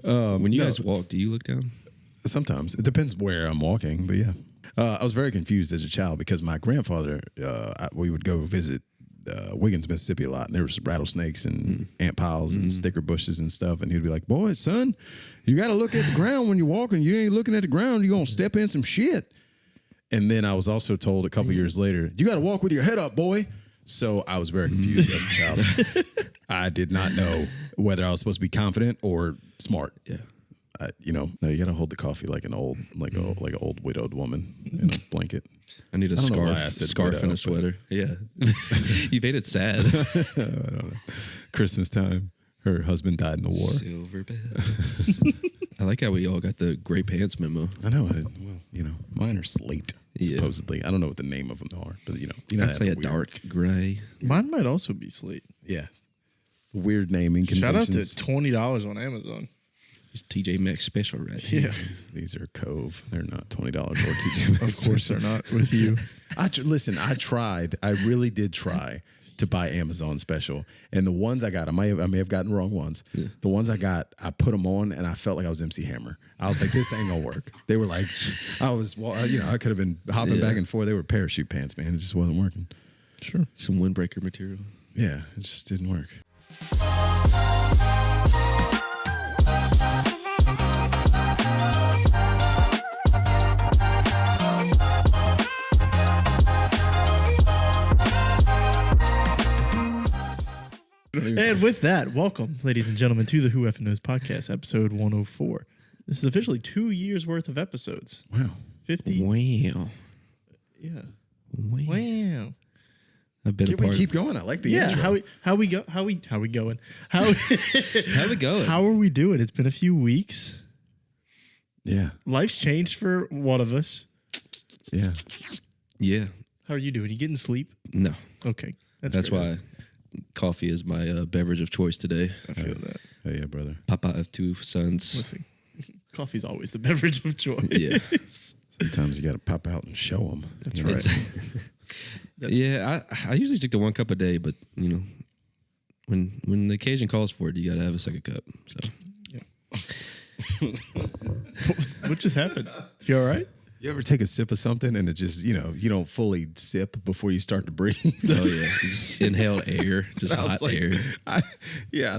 When you guys walk, do you look down? Sometimes. It depends where I'm walking, but yeah. I was very confused as a child because my grandfather, we would go visit Wiggins, Mississippi a lot, and there was rattlesnakes and ant piles and sticker bushes and stuff, and he'd be like, boy, son, you got to look at the ground when you're walking. You ain't looking at the ground, you're going to step in some shit. And then I was also told a couple years later, you got to walk with your head up, boy. So I was very confused as a child. I did not know whether I was supposed to be confident or smart. Yeah. No, you got to hold the coffee like an old, like an old widowed woman in a blanket. I need a scarf and a sweater. Yeah. You made it sad. I don't know. Christmas time, her husband died in the war. Silver bells. I like how we all got the gray pants memo. I know. Mine are slate, supposedly. I don't know what the name of them are, but I'd say a dark gray. Mine might also be slate. Yeah. Weird naming conventions. Shout out to $20 on Amazon. It's TJ Maxx special right here. Yeah. These are Cove. They're not $20 or TJ Maxx. Of course they're not with you. Listen, I tried. I really did try to buy Amazon special. And the ones I got, I may have gotten the wrong ones. Yeah. The ones I got, I put them on and I felt like I was MC Hammer. I was like, this ain't gonna work. They were like, I could have been hopping back and forth. They were parachute pants, man. It just wasn't working. Sure. Some windbreaker material. Yeah, it just didn't work. And with that, welcome, ladies and gentlemen, to the Who Effing Knows podcast, episode 104. This is officially 2 years worth of episodes. Wow. 50. Wow. Yeah. Wow. I've been Can we keep going? I like the intro. How we going? How we going? How we going? How are we doing? It's been a few weeks. Yeah. Life's changed for one of us. Yeah. Yeah. How are you doing? You getting sleep? No. Okay. That's why coffee is my beverage of choice today. I feel that. Oh, yeah, brother. Papa of two sons. Listen, coffee's always the beverage of choice. Yeah. Sometimes you got to pop out and show them. That's right. I usually stick to 1 cup a day, but when the occasion calls for it, you got to have a second cup. So, yeah. What just happened? You all right? You ever take a sip of something and it just, you don't fully sip before you start to breathe? Oh yeah, you just inhale air, just hot air. I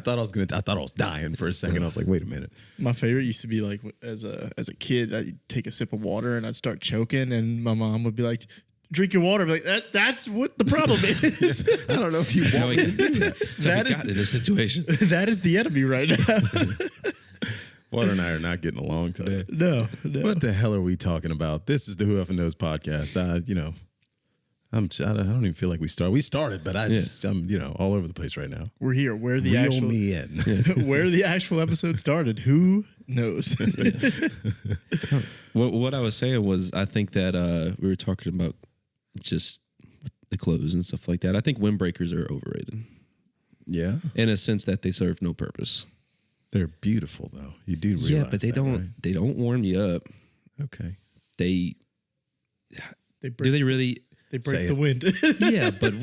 thought I was dying for a second. I was like, wait a minute. My favorite used to be like as a kid, I'd take a sip of water and I'd start choking, and my mom would be like, "Drink your water." I'd be like, that's what the problem is. I don't know if you want me to do that. That is in this situation. That is the enemy right now. Water and I are not getting along today. No. What the hell are we talking about? This is the Who Effing Knows podcast. I don't even feel like we started. We started, but I'm all over the place right now. We're here. Where the Reel me in. Where the actual episode started, who knows? What I was saying was, I think that we were talking about just the clothes and stuff like that. I think windbreakers are overrated. Yeah, in a sense that they serve no purpose. They're beautiful though. You do realize but they don't. Right? They don't warm you up. Okay. Do they really? They break the wind. Yeah, but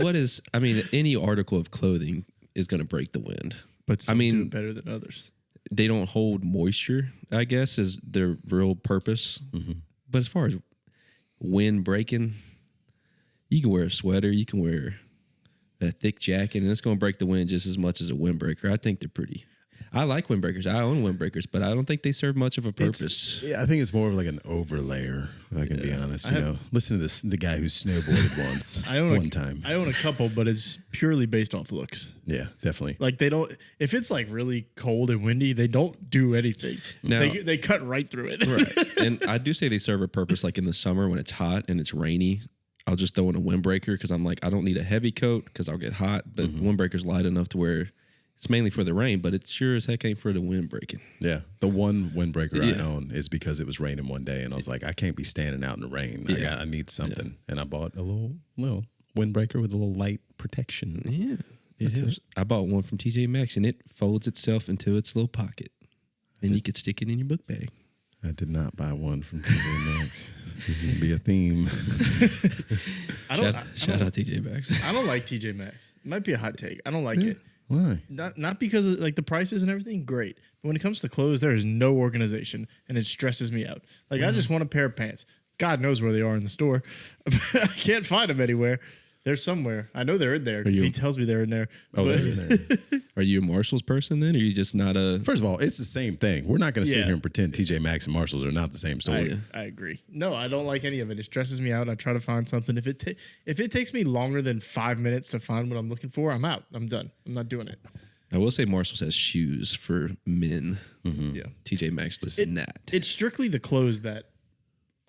any article of clothing is going to break the wind. But some do it better than others. They don't hold moisture, I guess, is their real purpose. Mm-hmm. But as far as wind breaking, you can wear a sweater, you can wear a thick jacket, and it's going to break the wind just as much as a windbreaker. I think they're pretty. I like windbreakers. I own windbreakers, but I don't think they serve much of a purpose. I think it's more of like an overlayer, if I can be honest. Listen to the guy who snowboarded once. One time. I own a couple, but it's purely based off looks. Yeah, definitely. Like they don't. If it's like really cold and windy, they don't do anything. No. They cut right through it. Right. And I do say they serve a purpose. Like in the summer when it's hot and it's rainy, I'll just throw in a windbreaker because I'm like, I don't need a heavy coat because I'll get hot. But windbreaker's light enough to where it's mainly for the rain, but it sure as heck ain't for the wind breaking. Yeah. The one windbreaker I own is because it was raining one day, and I was like, I can't be standing out in the rain. I need something. Yeah. And I bought a little windbreaker with a little light protection. Yeah. I bought one from TJ Maxx, and it folds itself into its little pocket, and you could stick it in your book bag. I did not buy one from TJ Maxx. This is going to be a theme. Shout out TJ Maxx. I don't like TJ Maxx. It might be a hot take. I don't like it. Why? Not because of like the prices and everything, great. But when it comes to clothes, there is no organization and it stresses me out. Like I just want a pair of pants. God knows where they are in the store. I can't find them anywhere. They're somewhere. I know they're in there because he tells me they're in there. Oh, they're in there. Are you a Marshalls person then, or are you just not a? First of all, it's the same thing. We're not going to sit Yeah. here and pretend TJ Maxx and Marshalls are not the same store. I agree. No, I don't like any of it. It stresses me out. I try to find something. If it takes me longer than 5 minutes to find what I'm looking for, I'm out. I'm done. I'm not doing it. I will say Marshalls has shoes for men. Yeah. TJ Maxx does not. It's strictly the clothes that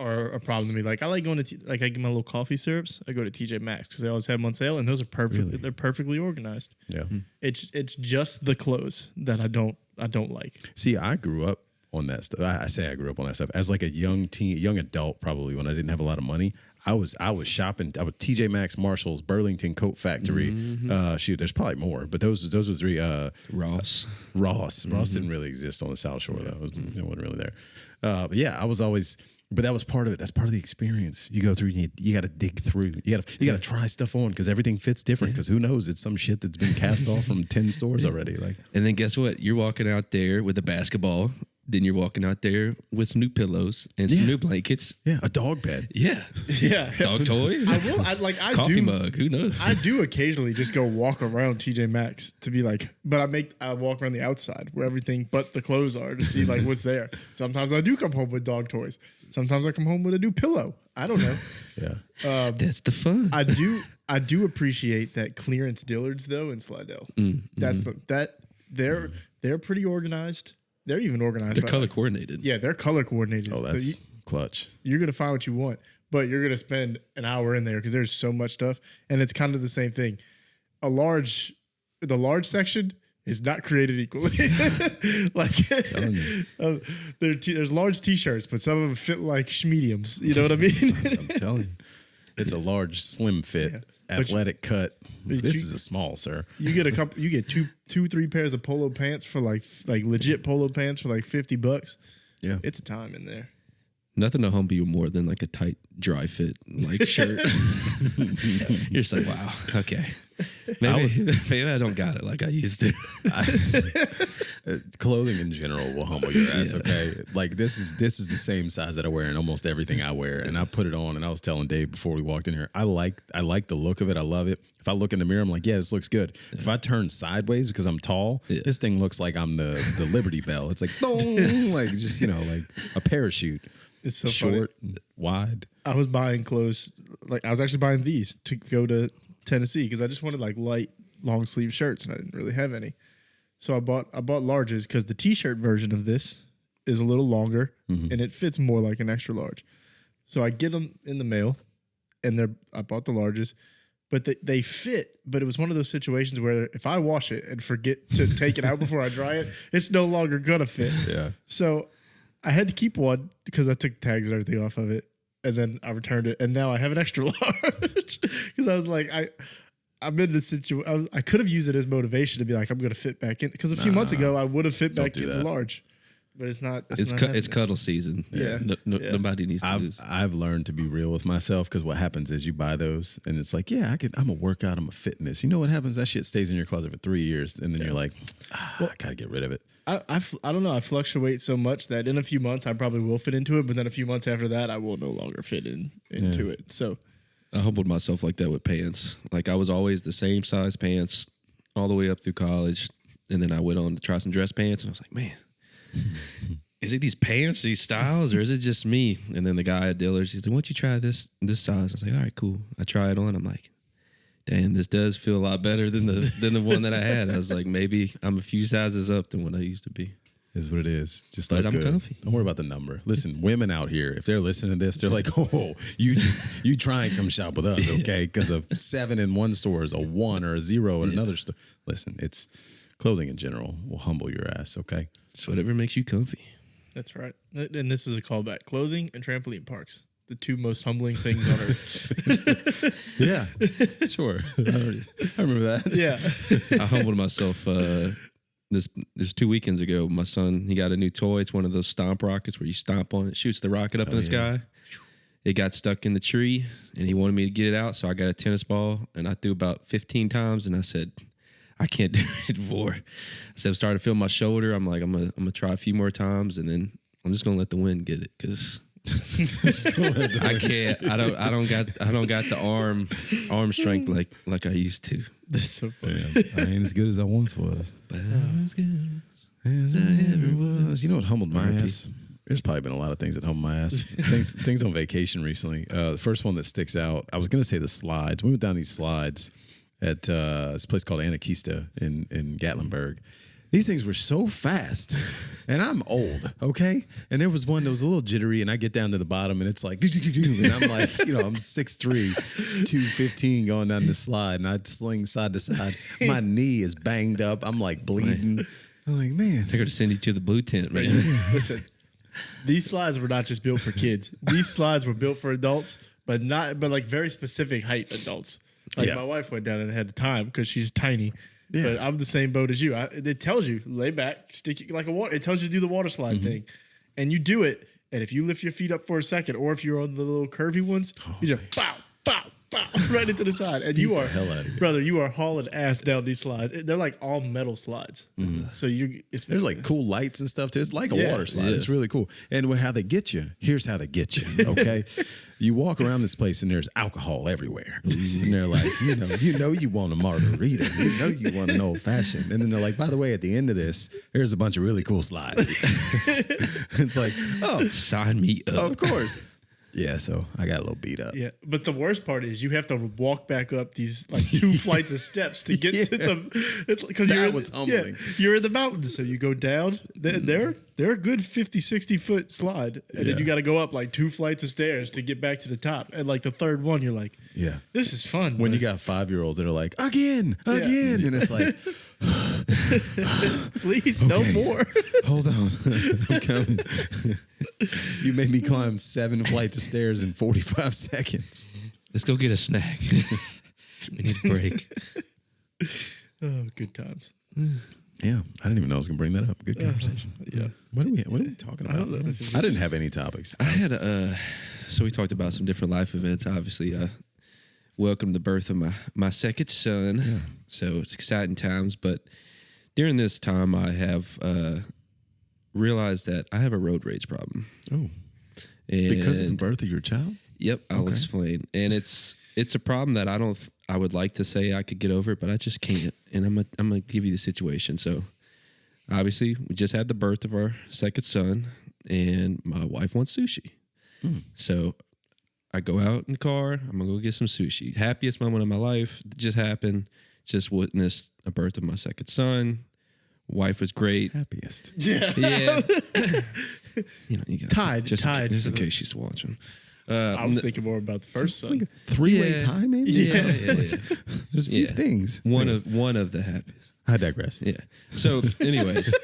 are a problem to me. Like I like going to like I get my little coffee syrups. I go to TJ Maxx because they always have them on sale, and those are perfect. Really? They're perfectly organized. Yeah. It's just the clothes that I don't like. See, I grew up on that stuff. I say I grew up on that stuff as like a young adult, probably when I didn't have a lot of money. I was shopping. I would TJ Maxx, Marshalls, Burlington Coat Factory. Shoot, there's probably more, but those were three. Ross. Ross didn't really exist on the South Shore though. It wasn't really there. But yeah, I was always. But that was part of it. That's part of the experience. You go through. You got to dig through. You got to try stuff on because everything fits different. Because who knows? It's some shit that's been cast off from 10 stores already. Like, And then guess what? You're walking out there with a basketball. Then you're walking out there with some new pillows and some new blankets. yeah, a dog bed. Yeah. Yeah, Dog toy. I Coffee do. mug. Who knows? I do occasionally just go walk around TJ Maxx to be like, but I walk around the outside where everything but the clothes are to see like what's there. Sometimes I do come home with dog toys. Sometimes I come home with a new pillow. I don't know. Yeah. That's the fun. I do appreciate that clearance Dillard's though in Slidell. That's they're pretty organized. They're even organized. They're by, color like, coordinated. Yeah, they're color coordinated. Oh, So that's clutch. you're gonna find what you want, but you're gonna spend an hour in there because there's so much stuff, and it's kind of the same thing. The large section is not created equally. Like there's large T-shirts, but some of them fit like mediums. You know what I mean? I'm telling you, it's a large, slim fit, athletic cut. This is a small, sir. You get you get two, 3 pairs of polo pants for like legit polo pants for like $50. Yeah, It's a time in there. Nothing to humble you more than like a tight, dry fit like shirt. You're just like, wow, okay. Maybe I don't got it like I used to. Clothing in general will humble your ass. Okay, like this is the same size that I wear in almost everything I wear, and I put it on. And I was telling Dave before we walked in here, I like the look of it. I love it. If I look in the mirror, I'm like, yeah, this looks good. Yeah. If I turn sideways because I'm tall, this thing looks like I'm the Liberty Bell. It's like boom, like just like a parachute. It's so short, funny. wide. I was buying clothes. Like I was actually buying these to go to Tennessee because I just wanted like light long sleeve shirts and I didn't really have any. So I bought larges because the T-shirt version of this is a little longer and it fits more like an extra large. So I get them in the mail and I bought the larges, but they fit. But it was one of those situations where if I wash it and forget to take it out before I dry it, it's no longer gonna fit. Yeah. So I had to keep one because I took tags and everything off of it, and then I returned it, and now I have an extra large because I was like, I'm in this situation. I could have used it as motivation to be like, I'm going to fit back in because a few months ago I would have fit back in the large, but it's not. It's cuddle season. Yeah. Nobody needs to. I've learned to be real with myself because what happens is you buy those and it's like, yeah, I'm a workout, I'm a fit in this. You know what happens? That shit stays in your closet for 3 years, and then you're like, I gotta get rid of it. I don't know. I fluctuate so much that in a few months I probably will fit into it, but then a few months after that I will no longer fit into it. So I humbled myself like that with pants. Like I was always the same size pants all the way up through college, and then I went on to try some dress pants, and I was like, man, is it these pants, these styles, or is it just me? And then the guy at Dillard's, he's like, why don't you try this size? I was like, all right, cool. I try it on. I'm like, damn, this does feel a lot better than the one that I had. I was like, maybe I'm a few sizes up than what I used to be. Is what it is. Just but look I'm good. comfy. Don't worry about the number. Listen, women out here, if they're listening to this, they're like, oh, you try and come shop with us, okay? Because a 7 in one store is a 1 or a 0 in another store. Listen, it's clothing in general will humble your ass, okay? It's whatever makes you comfy. that's right. And this is a callback: clothing and trampoline parks, the two most humbling things on earth. Yeah, sure. I remember that. Yeah. I humbled myself. This 2 weekends ago, my son, he got a new toy. It's one of those stomp rockets where you stomp on it, shoots the rocket up in the sky. It got stuck in the tree, and he wanted me to get it out. So I got a tennis ball, and I threw about 15 times, and I said, I can't do it anymore. So I started to feel my shoulder. I'm like, I'm gonna try a few more times, and then I'm just gonna let the wind get it because I can't. I don't got the arm strength like I used to. That's so funny. Yeah, I ain't as good as I once was. But I'm as good As I ever was. You know what humbled my ass? There's probably been a lot of things that humbled my ass. things on vacation recently. The first one that sticks out, I was going to say the slides. We went down these slides at this place called Anarchista in Gatlinburg. These things were so fast, and I'm old, okay? And there was one that was a little jittery, and I get down to the bottom, and it's like, and I'm like, I'm 6'3", 215 going down the slide, and I sling side to side. My knee is banged up. I'm like bleeding. I'm like, man. They're going to send you to the blue tent, man. Listen, these slides were not just built for kids. These slides were built for adults, but like very specific height adults. Like my wife went down and had the time because she's tiny. Yeah. But I'm the same boat as you. It tells you lay back, stick it like a water. It tells you to do the water slide thing, and you do it. And if you lift your feet up for a second, or if you're on the little curvy ones, you just bow, bow, bow right into the side, and you are hell out of here. brother. You are hauling ass down these slides. They're like all metal slides. So there's like cool lights and stuff too. It's like a water slide. Yeah. It's really cool. And how they get you? Here's how they get you. Okay. You walk around this place and there's alcohol everywhere. And they're like, you want a margarita. You want an old fashioned. And then they're like, by the way, at the end of this, here's a bunch of really cool slides. It's like, oh, sign me up. Of course. Yeah, so I got a little beat up. Yeah, but the worst part is you have to walk back up these like 2 flights of steps to get to them. Because that was humbling. You're in the mountains, so you go down. They're a good 50, 60-foot slide, and then you got to go up like 2 flights of stairs to get back to the top. And like the third one, you're like, this is fun. When you got 5-year-olds that are like, again, and it's like, please, no more. Hold on, I'm coming. You made me climb 7 flights of stairs in 45 seconds. Let's go get a snack. We need a break. Oh, good times. Yeah, I didn't even know I was gonna bring that up. Good conversation. Yeah. What are we talking about? I didn't have any topics. I had so we talked about some different life events. Obviously, welcomed the birth of my second son. Yeah. So it's exciting times. But during this time, I have realized that I have a road rage problem. Oh, and because of the birth of your child? Yep, I'll explain. And it's a problem that I would like to say I could get over, but I just can't. And I'm gonna give you the situation. So obviously, we just had the birth of our second son, and my wife wants sushi. So I go out in the car. I'm gonna go get some sushi. Happiest moment of my life just happened. Just witnessed a birth of my second son. Wife was great. Happiest. Yeah. You got tied. Just in case she's watching. I was thinking more about the first son. Like a 3-way tie, maybe. Yeah. There's a few things. One of the happiest. I digress. Yeah. So, anyways,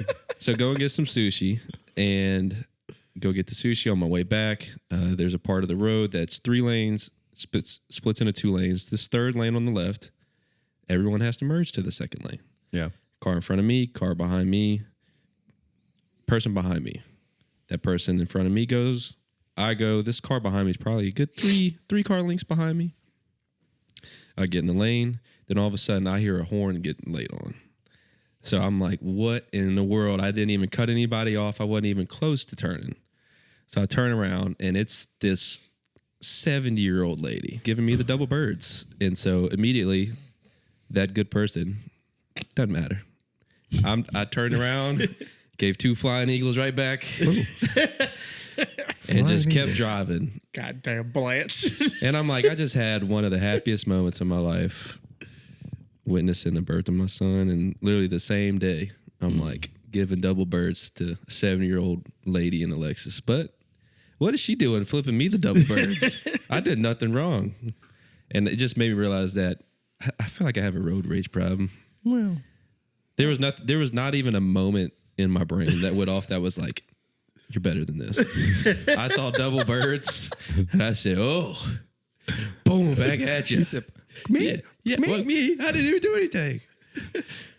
go and get some sushi, and go get the sushi. On my way back, there's a part of the road that's 3 lanes, splits into 2 lanes. This third lane on the left, everyone has to merge to the second lane. Yeah. Car in front of me, car behind me, person behind me. That person in front of me goes, I go. This car behind me is probably a good three car lengths behind me. I get in the lane. Then all of a sudden, I hear a horn getting laid on. So I'm like, what in the world? I didn't even cut anybody off. I wasn't even close to turning. So I turn around, and it's this 70-year-old lady giving me the double birds. And so immediately, that good person, doesn't matter. I turned around, gave 2 flying eagles right back, and just kept driving. Goddamn Blanche. And I'm like, I just had one of the happiest moments of my life, witnessing the birth of my son. And literally the same day, I'm like giving double birds to a 70-year-old lady in a Lexus. But what is she doing flipping me the double birds? I did nothing wrong. And it just made me realize that I feel like I have a road rage problem. Well, there was not even a moment in my brain that went off that was like, you're better than this. I saw double birds, and I said, oh, boom, back at you. You said, me? Yeah, me? Look, me. I didn't even do anything.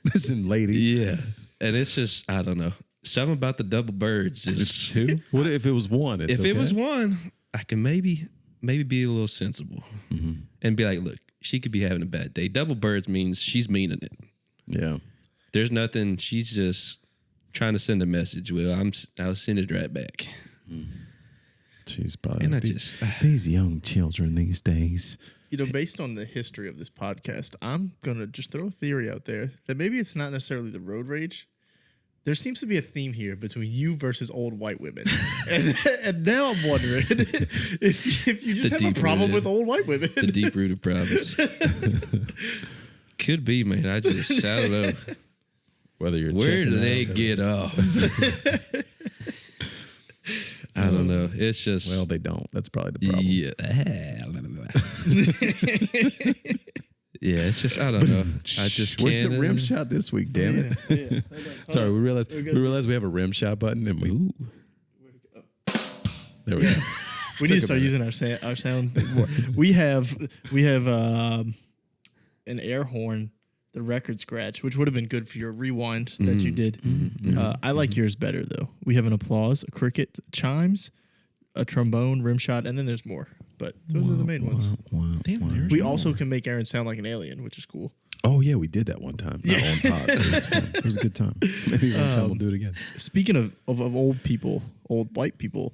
Listen, lady. Yeah. And it's just, I don't know. Something about the double birds. It's 2? What if it was 1? If it was 1, I can maybe be a little sensible and be like, look, she could be having a bad day. Double birds means she's meaning it. Yeah. There's nothing. She's just trying to send a message. Well, I'll send it right back. She's probably And these young children these days. You know, based on the history of this podcast, I'm going to just throw a theory out there that maybe it's not necessarily the road rage. There seems to be a theme here between you versus old white women. and now I'm wondering if you just have a problem with old white women. The deep-rooted problems. Could be, man. I don't know. Whether you're Where do they get off? I don't know. It's just... Well, they don't. That's probably the problem. Yeah. Yeah, it's just, I don't know. I just can't. Where's the rim shot this week, damn it? Yeah. Sorry, we realized we have a rim shot button and we... Ooh. There we go. We need to start using our sound more. We have an air horn, the record scratch, which would have been good for your rewind that you did. I like yours better though. We have an applause, a cricket, chimes, a trombone, rim shot, and then there's more. But those are the main ones. Damn, We also can make Aaron sound like an alien, which is cool. Oh yeah, we did that one time. Not on pod. It was fun. It was a good time. Maybe one time we'll do it again. Speaking of old people, old white people.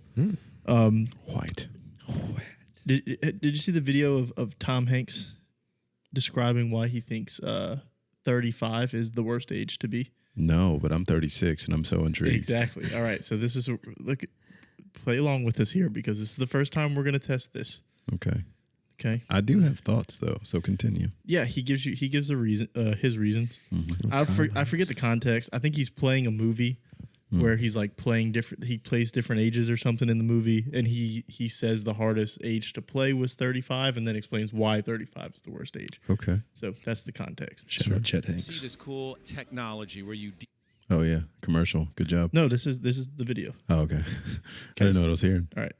White. Did you see the video of Tom Hanks describing why he thinks 35 is the worst age to be? No, but I'm 36 and I'm so intrigued. Exactly. All right. So this is play along with us here because this is the first time we're going to test this. Okay. Okay. I do have thoughts though, so continue. Yeah, he gives a reason, his reasons. I forget the context. I think he's playing a movie where he's like playing different. He plays different ages or something in the movie, and he says the hardest age to play was 35, and then explains why 35 is the worst age. Okay. So that's the context. Shout out Chet Hanks. See this cool technology where you Oh yeah, commercial. Good job. No, this is the video. Oh, okay. I didn't know what I was hearing. All right.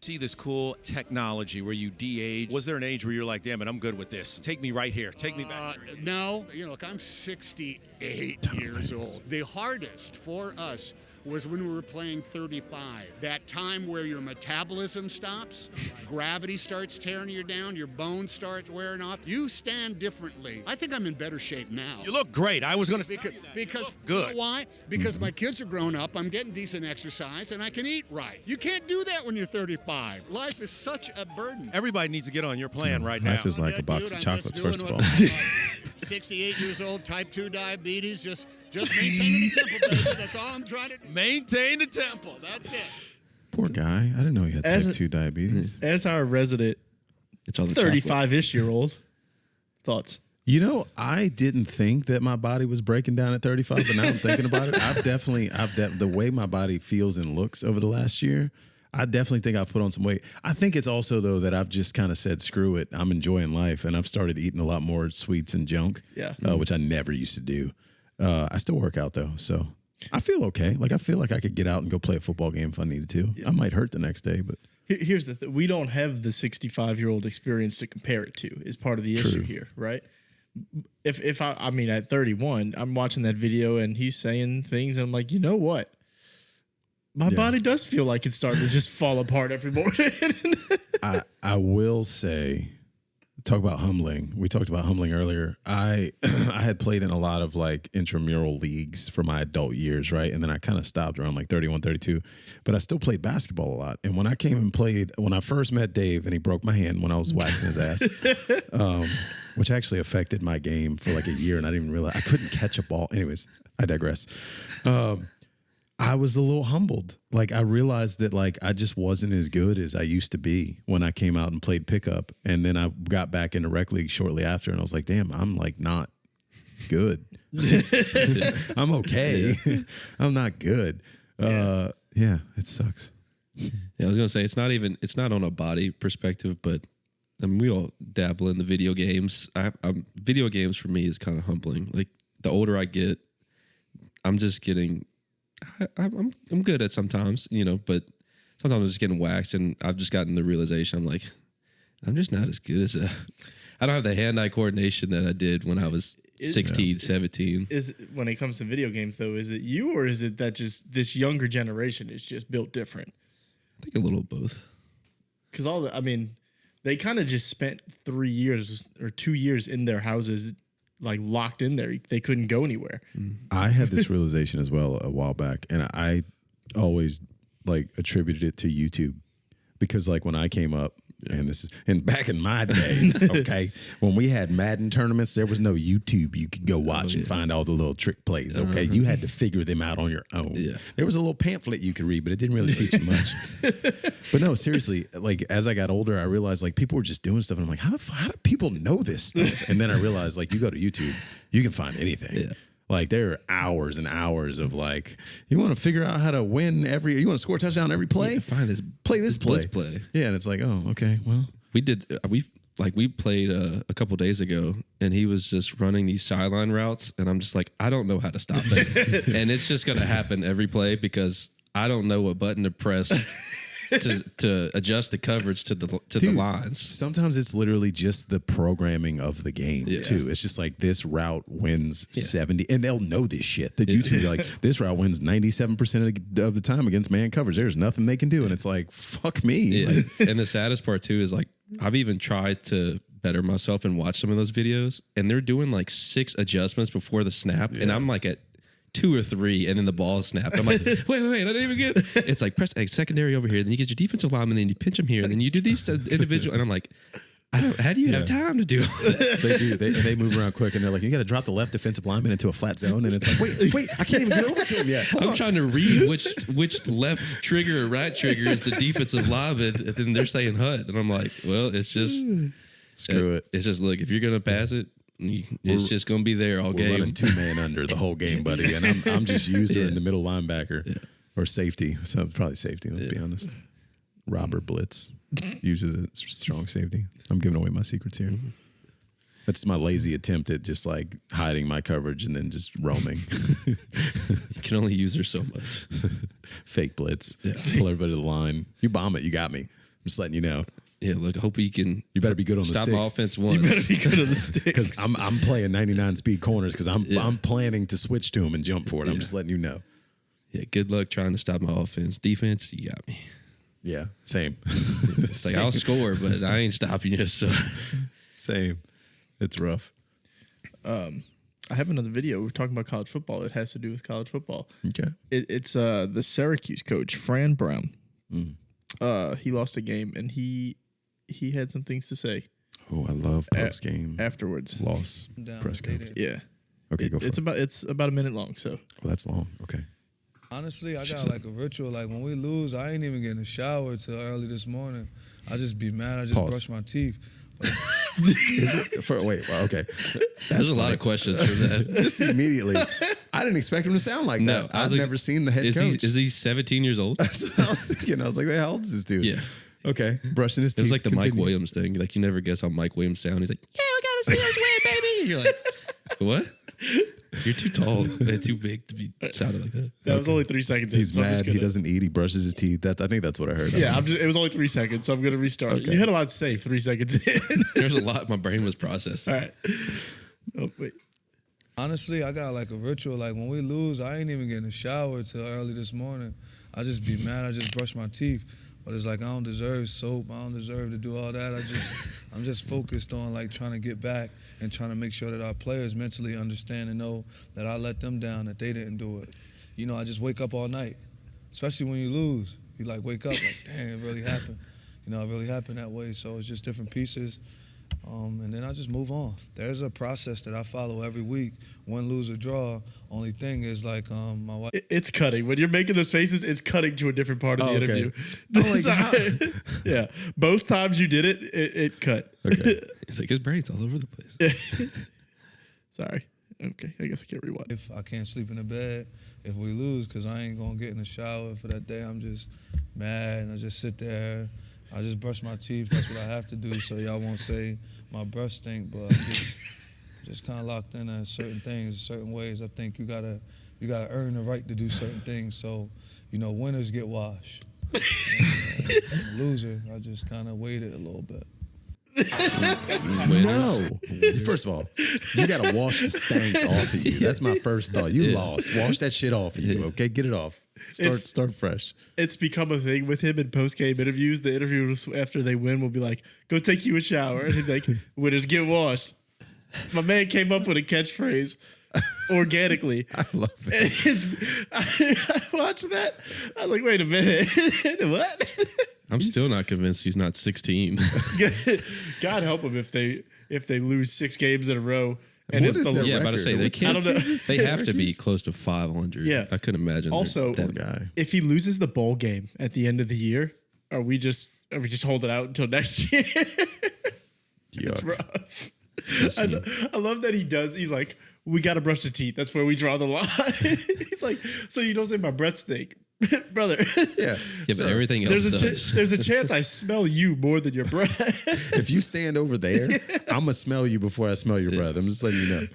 see this cool technology where you de-age. Was there an age where you're like, damn it, I'm good with this? Take me right here. Take me back. No, look, I'm 68 years old. The hardest for us was when we were playing 35. That time where your metabolism stops, gravity starts tearing you down, your bones start wearing off. You stand differently. I think I'm in better shape now. You look great. I was going to say because good. You know why? Because my kids are grown up, I'm getting decent exercise, and I can eat right. You can't do that when you're 35. Life is such a burden. Everybody needs to get on your plan right now. Life is like a box Dude, of I'm chocolates, just first of doing all. what 68 years old, type 2 diabetes, just maintaining the temple, baby. That's all I'm trying to do. Maintain the temple. That's it. Poor guy. I didn't know he had As type a- 2 diabetes. As our resident It's all the chocolate. 35-ish year old, thoughts? You know, I didn't think that my body was breaking down at 35, but now I'm thinking about it. The way my body feels and looks over the last year, I definitely think I've put on some weight. I think it's also, though, that I've just kind of said, screw it. I'm enjoying life, and I've started eating a lot more sweets and junk, Yeah. which I never used to do. I still work out, though, so I feel okay. Like, I feel like I could get out and go play a football game if I needed to. Yeah. I might hurt the next day, but... Here's the thing. We don't have the 65-year-old experience to compare it to is part of the issue here, right? If I mean, at 31, I'm watching that video and he's saying things and I'm like, you know what? My body does feel like it's starting to just fall apart every morning. I will say, talk about humbling. We talked about humbling earlier. I had played in a lot of like intramural leagues for my adult years, right? And then I kind of stopped around like 31, 32. But I still played basketball a lot. And when I came and played, when I first met Dave and he broke my hand when I was waxing his ass, which actually affected my game for like a year and I didn't even realize I couldn't catch a ball. Anyways, I digress. I was a little humbled. Like I realized that like I just wasn't as good as I used to be when I came out and played pickup. And then I got back into rec league shortly after and I was like, damn, I'm like not good. I'm okay. I'm not good. Yeah, it sucks. Yeah, I was gonna say it's not on a body perspective, but I mean we all dabble in the video games. Video games for me is kind of humbling. Like the older I get, I'm just getting. I'm good at sometimes, but sometimes I'm just getting waxed, and I've just gotten the realization I'm like, I'm just not as good as I don't have the hand-eye coordination that I did when I was 16, 17. Is when it comes to video games, though, is it you or is it that just this younger generation is just built different? I think a little of both. Because they kind of just spent 3 years or 2 years in their houses like locked in there. They couldn't go anywhere. I had this realization as well a while back, and I always like attributed it to YouTube because like when I came up, and back in my day, okay, when we had Madden tournaments, there was no YouTube you could go watch and find all the little trick plays. Okay, you had to figure them out on your own. Yeah. There was a little pamphlet you could read, but it didn't really teach you much. But no, seriously, like as I got older, I realized like people were just doing stuff, and I'm like, how do people know this stuff? And then I realized like you go to YouTube, you can find anything. Yeah. Like there are hours and hours of like, you want to figure out how to win you want to score a touchdown every play? Find this Play this play. blitz play. Yeah, and it's like, oh, okay, well. We played a couple days ago, and he was just running these sideline routes, and I'm just like, I don't know how to stop it, and it's just gonna happen every play because I don't know what button to press to adjust the coverage to the lines. Sometimes it's literally just the programming of the game too. It's just like this route wins 70, and they'll know this shit. The YouTube like this route wins 97% of the time against man coverage. There's nothing they can do, and it's like fuck me. Yeah. Like, And the saddest part too is like I've even tried to better myself and watch some of those videos, and they're doing like 6 adjustments before the snap, and I'm like at 2 or 3, and then the ball is snapped. I'm like, wait, I didn't even get. It's like press secondary over here, then you get your defensive lineman, then you pinch them here, and then you do these individual. And I'm like, how do you have time to do all that? they do. They move around quick, and they're like, you got to drop the left defensive lineman into a flat zone, and it's like, wait, I can't even get over to him yet. I'm trying to read which left trigger or right trigger is the defensive lineman, and then they're saying HUD, and I'm like, well, it's just Screw it. It's just look, if you're gonna pass it, it's just gonna be there all We're game. running 2-man under the whole game, buddy, and I'm just user in the middle linebacker or safety. So probably safety. Let's be honest. Robber blitz, usually the strong safety. I'm giving away my secrets here. That's my lazy attempt at just like hiding my coverage and then just roaming. You can only use her so much. Fake blitz. Pull everybody to the line. You bomb it. You got me. I'm just letting you know. Yeah, look, I hope you can. You better be good on the stop sticks. my offense once. You better be good on the sticks. Because I'm playing 99 speed corners because I'm planning to switch to him and jump for it. I'm just letting you know. Yeah, good luck trying to stop my offense. Defense, you got me. Yeah, same. It's like I'll score, but I ain't stopping you. So Same. It's rough. I have another video. We're talking about college football. It has to do with college football. Okay. It's the Syracuse coach, Fran Brown. He lost a game, and he had some things to say Oh, I love post game afterwards. loss press conference. Yeah. Okay, go for it. It's about a minute long. So Well, that's long. Okay. Honestly, I got like a ritual. Like when we lose, I ain't even getting a shower till early this morning. I just be mad. I just Pause. brush my teeth. Okay. there's a lot of questions for that. Just immediately. I didn't expect him to sound like No, that. I was I've like, never seen the head Is coach. he 17 years old? That's what I was thinking. I was like, wait, how old is this dude? Yeah. Okay. Brushing his It teeth. was like the Mike Continue. Williams thing. Like you never guess how Mike Williams sounds. He's like, yeah, we got a Steelers win, baby. And you're like, what? You're too tall and too big to be sounding like that. that was only 3 seconds. He's so I'm just mad. He gonna- doesn't eat. He brushes his teeth. I think that's what I heard. Yeah, it was only 3 seconds, so I'm gonna restart. Okay. You had a lot to say 3 seconds in. There's a lot my brain was processing. All right. Oh wait. Honestly, I got like a ritual. Like when we lose, I ain't even getting a shower till early this morning. I just be mad. I just brush my teeth. But it's like I don't deserve soap. I don't deserve to do all that. I'm just focused on like trying to get back and trying to make sure that our players mentally understand and know that I let them down, that they didn't do it. You know, I just wake up all night, especially when you lose. You like wake up like, dang, it really happened. You know, it really happened that way. So it's just different pieces. And then I just move on. There's a process that I follow every week. Win, lose, or draw. Only thing is like my wife. It's cutting. When you're making those faces, it's cutting to a different part of the okay. interview. Oh, like, Sorry. Yeah. Both times you did it cut. Okay. It's like his brain's all over the place. Sorry. Okay. I guess I can't rewind. If I can't sleep in the bed, if we lose, because I ain't going to get in the shower for that day, I'm just mad, and I just sit there. I just brush my teeth. That's what I have to do, so y'all won't say my breath stink, but I'm just kind of locked in on certain things, certain ways. I think you gotta earn the right to do certain things. So, you know, winners get washed. And, loser, I just kind of waited a little bit. No. First of all, you got to wash the stank off of you. That's my first thought. You lost. Wash that shit off of you, okay? Get it off. Start fresh. It's become a thing with him in post-game interviews. The interviewers after they win will be like, go take you a shower. And he'd be like, winners get washed. My man came up with a catchphrase organically. I love it. And I watched that. I was like, wait a minute. What? I'm still not convinced he's not 16. God help them if they lose 6 games in a row. And What it's is the their Yeah, about to say they I can't. don't know. They have to be close to 500. Yeah. I couldn't imagine. Also, that guy. if he loses the bowl game at the end of the year, are we just holding out until next year? It's Yuck. rough. I love that he does. He's like, we got to brush the teeth. That's where we draw the line. He's like, so you don't say my breath stink, brother. Yeah. Yeah, but everything else There's does. a chance I smell you more than your breath. If you stand over there, I'm gonna smell you before I smell your breath. I'm just letting you know.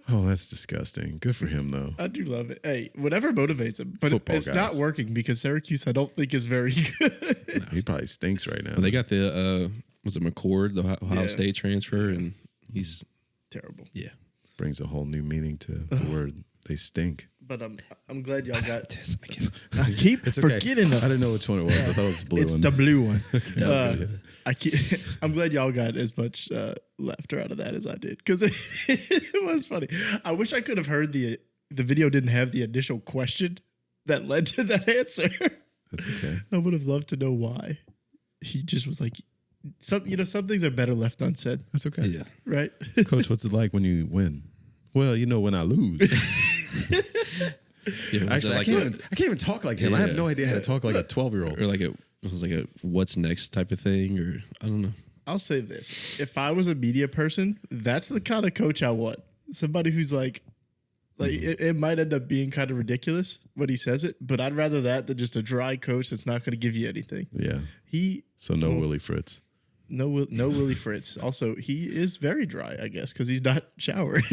Oh, that's disgusting. Good for him though. I do love it. Hey, whatever motivates him, but Football it's guys. not working because Syracuse, I don't think, is very good. No, he probably stinks right now. They got the was it McCord, the Ohio Yeah. State transfer, and he's Terrible. yeah. Brings a whole new meaning to the word. They stink. But I'm glad y'all got. I I keep It's okay. forgetting I them. didn't know which one it was. I thought it was the blue It's one. the blue one. good. I'm glad y'all got as much laughter out of that as I did because it was funny. I wish I could have heard the video didn't have the initial question that led to that answer. That's okay. I would have loved to know why. He just was like, some things are better left unsaid, That's okay. Yeah. right? Coach, what's it like when you win? Well, when I lose. Yeah, was Actually, it I can't even talk like him. I have Yeah. no idea how to talk like a 12-year-old. or like it was like a what's next type of thing, or I don't know. I'll say this: if I was a media person, that's the kind of coach I want. Somebody who's like it might end up being kind of ridiculous when he says it, but I'd rather that than just a dry coach that's not going to give you anything. Yeah. He So no Willie Fritz. no Willie Fritz. Also, he is very dry, I guess, because he's not showering.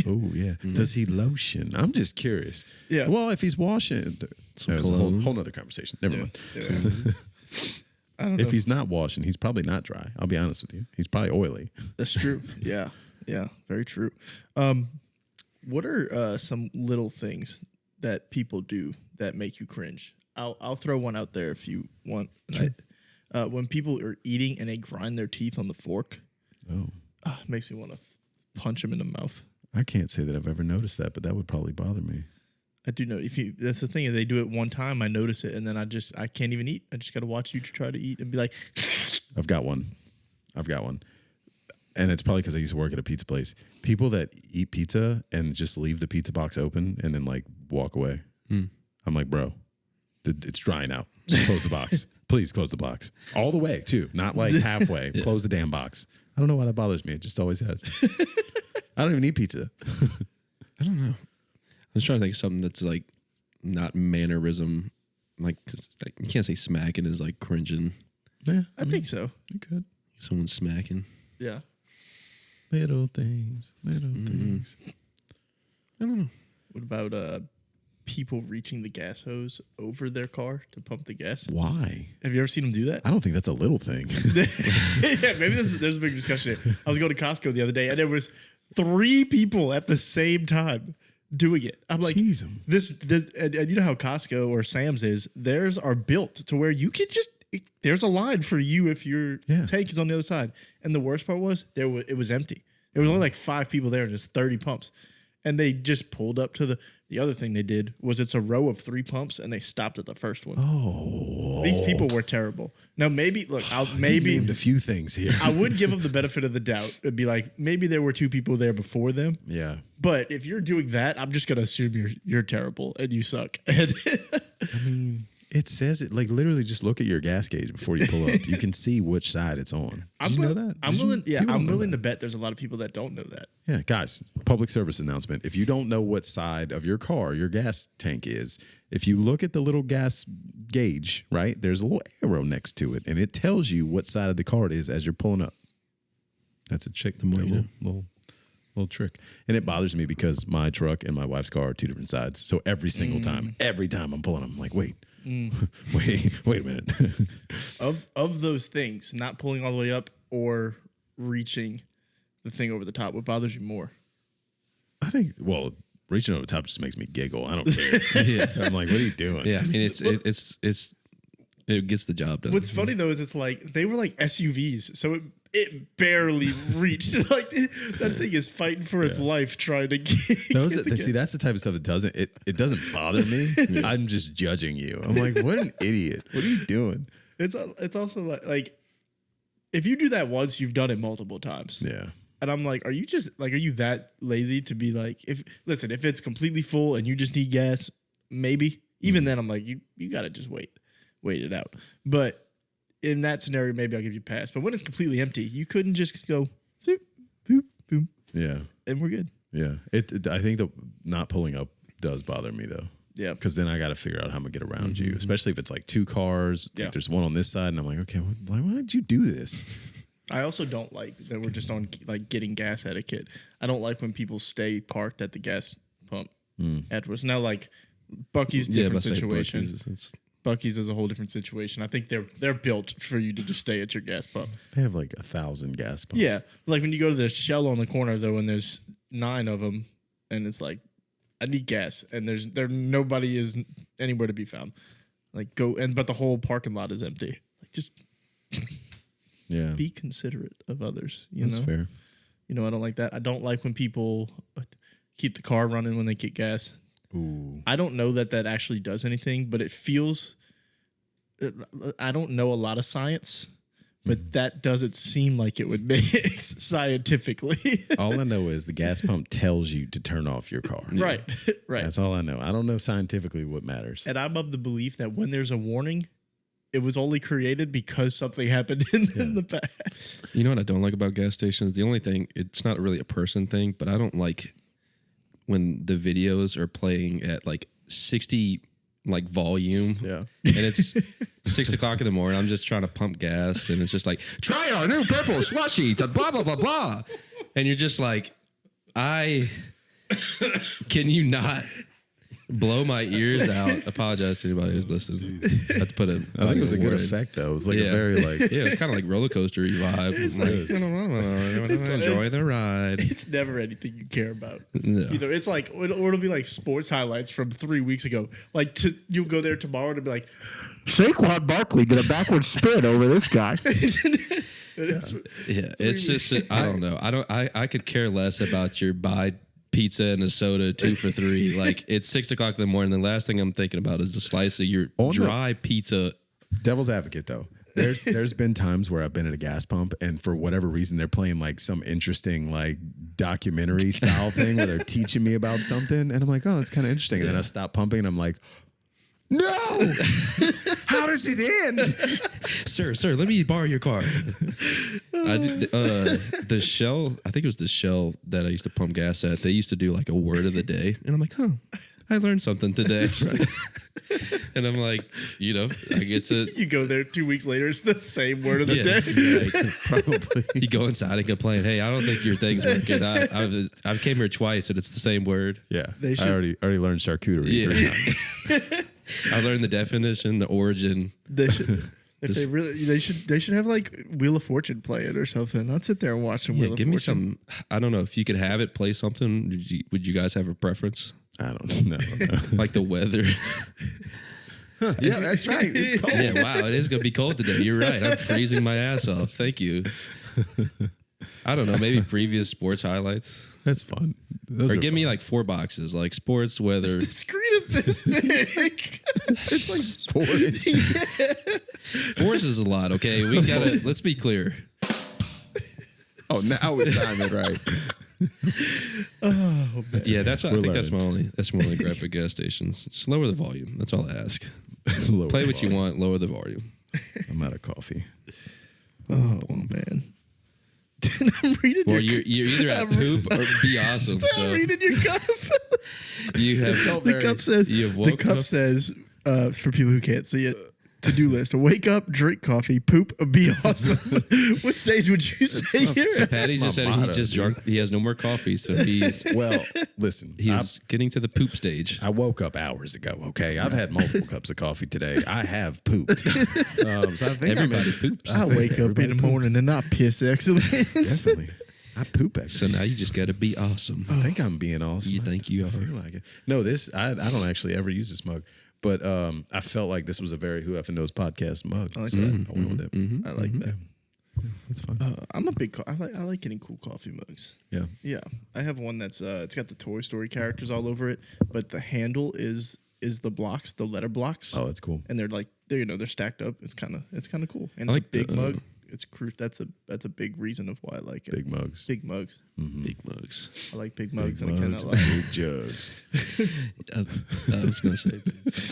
Oh yeah. Does he lotion? I'm just curious. Yeah. Well, if he's washing, there's a cologne. whole nother conversation. Never mind. I don't know. If he's not washing, he's probably not dry. I'll be honest with you. He's probably oily. That's true. Yeah, very true. What are some little things that people do that make you cringe? I'll throw one out there if you want. Sure. When people are eating and they grind their teeth on the fork, Oh. it makes me want to punch them in the mouth. I can't say that I've ever noticed that, but that would probably bother me. I do know that's the thing. If they do it one time, I notice it, and then I can't even eat. I just got to watch you try to eat and be like, I've got one. And it's probably because I used to work at a pizza place. People that eat pizza and just leave the pizza box open and then like walk away. I'm like, bro, it's drying out. Just close the box. Please close the box. All the way, too. Not like halfway. Close the damn box. I don't know why that bothers me. It just always has. I don't even eat pizza. I don't know. I was trying to think of something that's like not mannerism, like 'cause, like, you can't say smacking is like cringing. Yeah, I think so. you could. Someone smacking. Yeah. Little things. I don't know. What about people reaching the gas hose over their car to pump the gas? Why? Have you ever seen them do that? I don't think that's a little thing. Yeah, maybe there's a big discussion here. I was going to Costco the other day, and there was 3 people at the same time doing it. I'm like, Jeez. and you know how Costco or Sam's is. Theirs are built to where you can just. There's a line for you if your tank is on the other side. And the worst part was it was empty. There was only like 5 people there and just 30 pumps. And they just pulled up to the other thing they did was it's a row of 3 pumps and they stopped at the first one. Oh. These people were terrible. Now maybe You maybe named a few things here. I would give them the benefit of the doubt. It'd be like maybe there were 2 people there before them. Yeah. But if you're doing that, I'm just gonna assume you're terrible and you suck. And I mean, it says it like literally just look at your gas gauge before you pull up. You can see which side it's on. Did you know that? I'm Did you- willing. Yeah, people I'm don't know willing that. to bet there's a lot of people that don't know that. Yeah, guys, public service announcement. If you don't know what side of your car your gas tank is, if you look at the little gas gauge, right, there's a little arrow next to it, and it tells you what side of the car it is as you're pulling up. That's a trick. more you Little trick. And it bothers me because my truck and my wife's car are 2 different sides. So every single time I'm pulling, I'm like, wait, wait a minute. Of those things, not pulling all the way up or reaching the thing over the top, what bothers you more? I think, well, reaching over the top just makes me giggle. I don't care. Yeah. I'm like, what are you doing? Yeah, I mean it gets the job done. What's funny though is it's like they were like SUVs, so it barely reached. Like that thing is fighting for its life trying to get. See, that's the type of stuff that doesn't it doesn't bother me. I'm just judging you. I'm like, what an idiot. What are you doing? It's also like if you do that once, you've done it multiple times. Yeah. And I'm like, are you that lazy to be like, if it's completely full and you just need gas, maybe. Even then, I'm like, you gotta just wait it out. But in that scenario, maybe I'll give you a pass. But when it's completely empty, you couldn't just go, boop, boop, boop, Yeah. and we're good. Yeah. I think the not pulling up does bother me though. Yeah. Because then I got to figure out how I'm going to get around you, especially if it's like two cars. Yeah. Like there's one on this side, and I'm like, okay, why did you do this? I also don't like that we're just on like getting gas etiquette. I don't like when people stay parked at the gas pump afterwards. Now, like Buc-ee's different situation. Buc-ee's is a whole different situation. I think they're built for you to just stay at your gas pump. They have like 1,000 gas pumps. Yeah, like when you go to the Shell on the corner though, and there's 9 of them, and it's like, I need gas, and nobody is anywhere to be found. Like but the whole parking lot is empty. Like just be considerate of others. That's fair. You know, I don't like that. I don't like when people keep the car running when they get gas. Ooh. I don't know that actually does anything, but it feels. I don't know a lot of science, but that doesn't seem like it would make scientifically. All I know is the gas pump tells you to turn off your car. Right. That's all I know. I don't know scientifically what matters. And I'm of the belief that when there's a warning, it was only created because something happened in the past. You know what I don't like about gas stations? The only thing, it's not really a person thing, but I don't like when the videos are playing at like 60 like volume. Yeah. And it's 6 o'clock in the morning. I'm just trying to pump gas and it's just like, try our new purple slushy to blah, blah, blah, blah. And you're just like, can you not blow my ears out? Apologize to anybody who's listening. I had to put I think it was a good effect though. It was like a very like yeah, it's kind of like roller coaster-y vibe. It's like, enjoy the ride. It's never anything you care about. No. You know, it's like, or it'll be like sports highlights from 3 weeks ago. Like you'll go there tomorrow to be like, Saquon Barkley did a backward spin over this guy. It's just I don't know. I could care less about your buy pizza and a soda 2 for $3. Like it's 6 o'clock in the morning. The last thing I'm thinking about is the slice of your dry pizza. Devil's advocate though. There's been times where I've been at a gas pump and for whatever reason they're playing like some interesting like documentary style thing where they're teaching me about something and I'm like, oh, that's kind of interesting. And then I stop pumping and I'm like, no, how does it end? Sir, let me borrow your car. The Shell, I think it was the Shell that I used to pump gas at. They used to do like a word of the day. And I'm like, I learned something today. And I'm like, I get to. You go there 2 weeks later, it's the same word of the day. Probably. You go inside and complain, hey, I don't think your thing's working. I've came here twice and it's the same word. Yeah. I already learned charcuterie 3 times. I learned the definition, the origin. They should. They should have like Wheel of Fortune play it or something. I'd sit there and watch some Wheel of Fortune. Give me some. I don't know if you could have it play something. Would you guys have a preference? I don't know. Like the weather. Yeah, that's right. It's cold. Yeah, wow, it is gonna be cold today. You're right. I'm freezing my ass off. Thank you. I don't know. Maybe previous sports highlights. That's fun. Or give me like 4 boxes, like sports, weather. The screen is this big. It's like 4 inches. 4 is a lot. Okay, let's be clear. Oh, now we time it right. Oh, man. Yeah, I think that's my only gripe at gas stations. Just lower the volume. That's all I ask. Play what you want. Lower the volume. I'm out of coffee. Oh man. I'm reading well, you're either at poop or be awesome. I'm reading your cup. You have the cup says for people who can't see it, to-do list: wake up, drink coffee, poop, be awesome. What stage would you say you're So at? Patty just said he just drunk. He has no more coffee, so he's listen. He's getting to the poop stage. I woke up hours ago. Okay, I've had multiple cups of coffee today. I have pooped. So I think Everybody poops. I wake up in the morning and I piss excellence. Definitely. I poop So excellence. now you just got to be awesome. I think I'm being awesome. You think you I are? feel like it. No, I don't actually ever use this mug. But I felt like this was a very Who Effing Knows podcast mug. I like that. I went with it. I like that. That's fine. I'm a big. I like getting cool coffee mugs. Yeah. Yeah, I have one that's it's got the Toy Story characters all over it, but the handle is the blocks, the letter blocks. Oh, that's cool. And they're like they're stacked up. It's kind of cool. And I it's like a big the, mug. It's that's a big reason of why I like it. Big mugs. Big mugs. Big mugs. I like big mugs, Big and I mugs cannot and lie. big jugs. I was gonna say,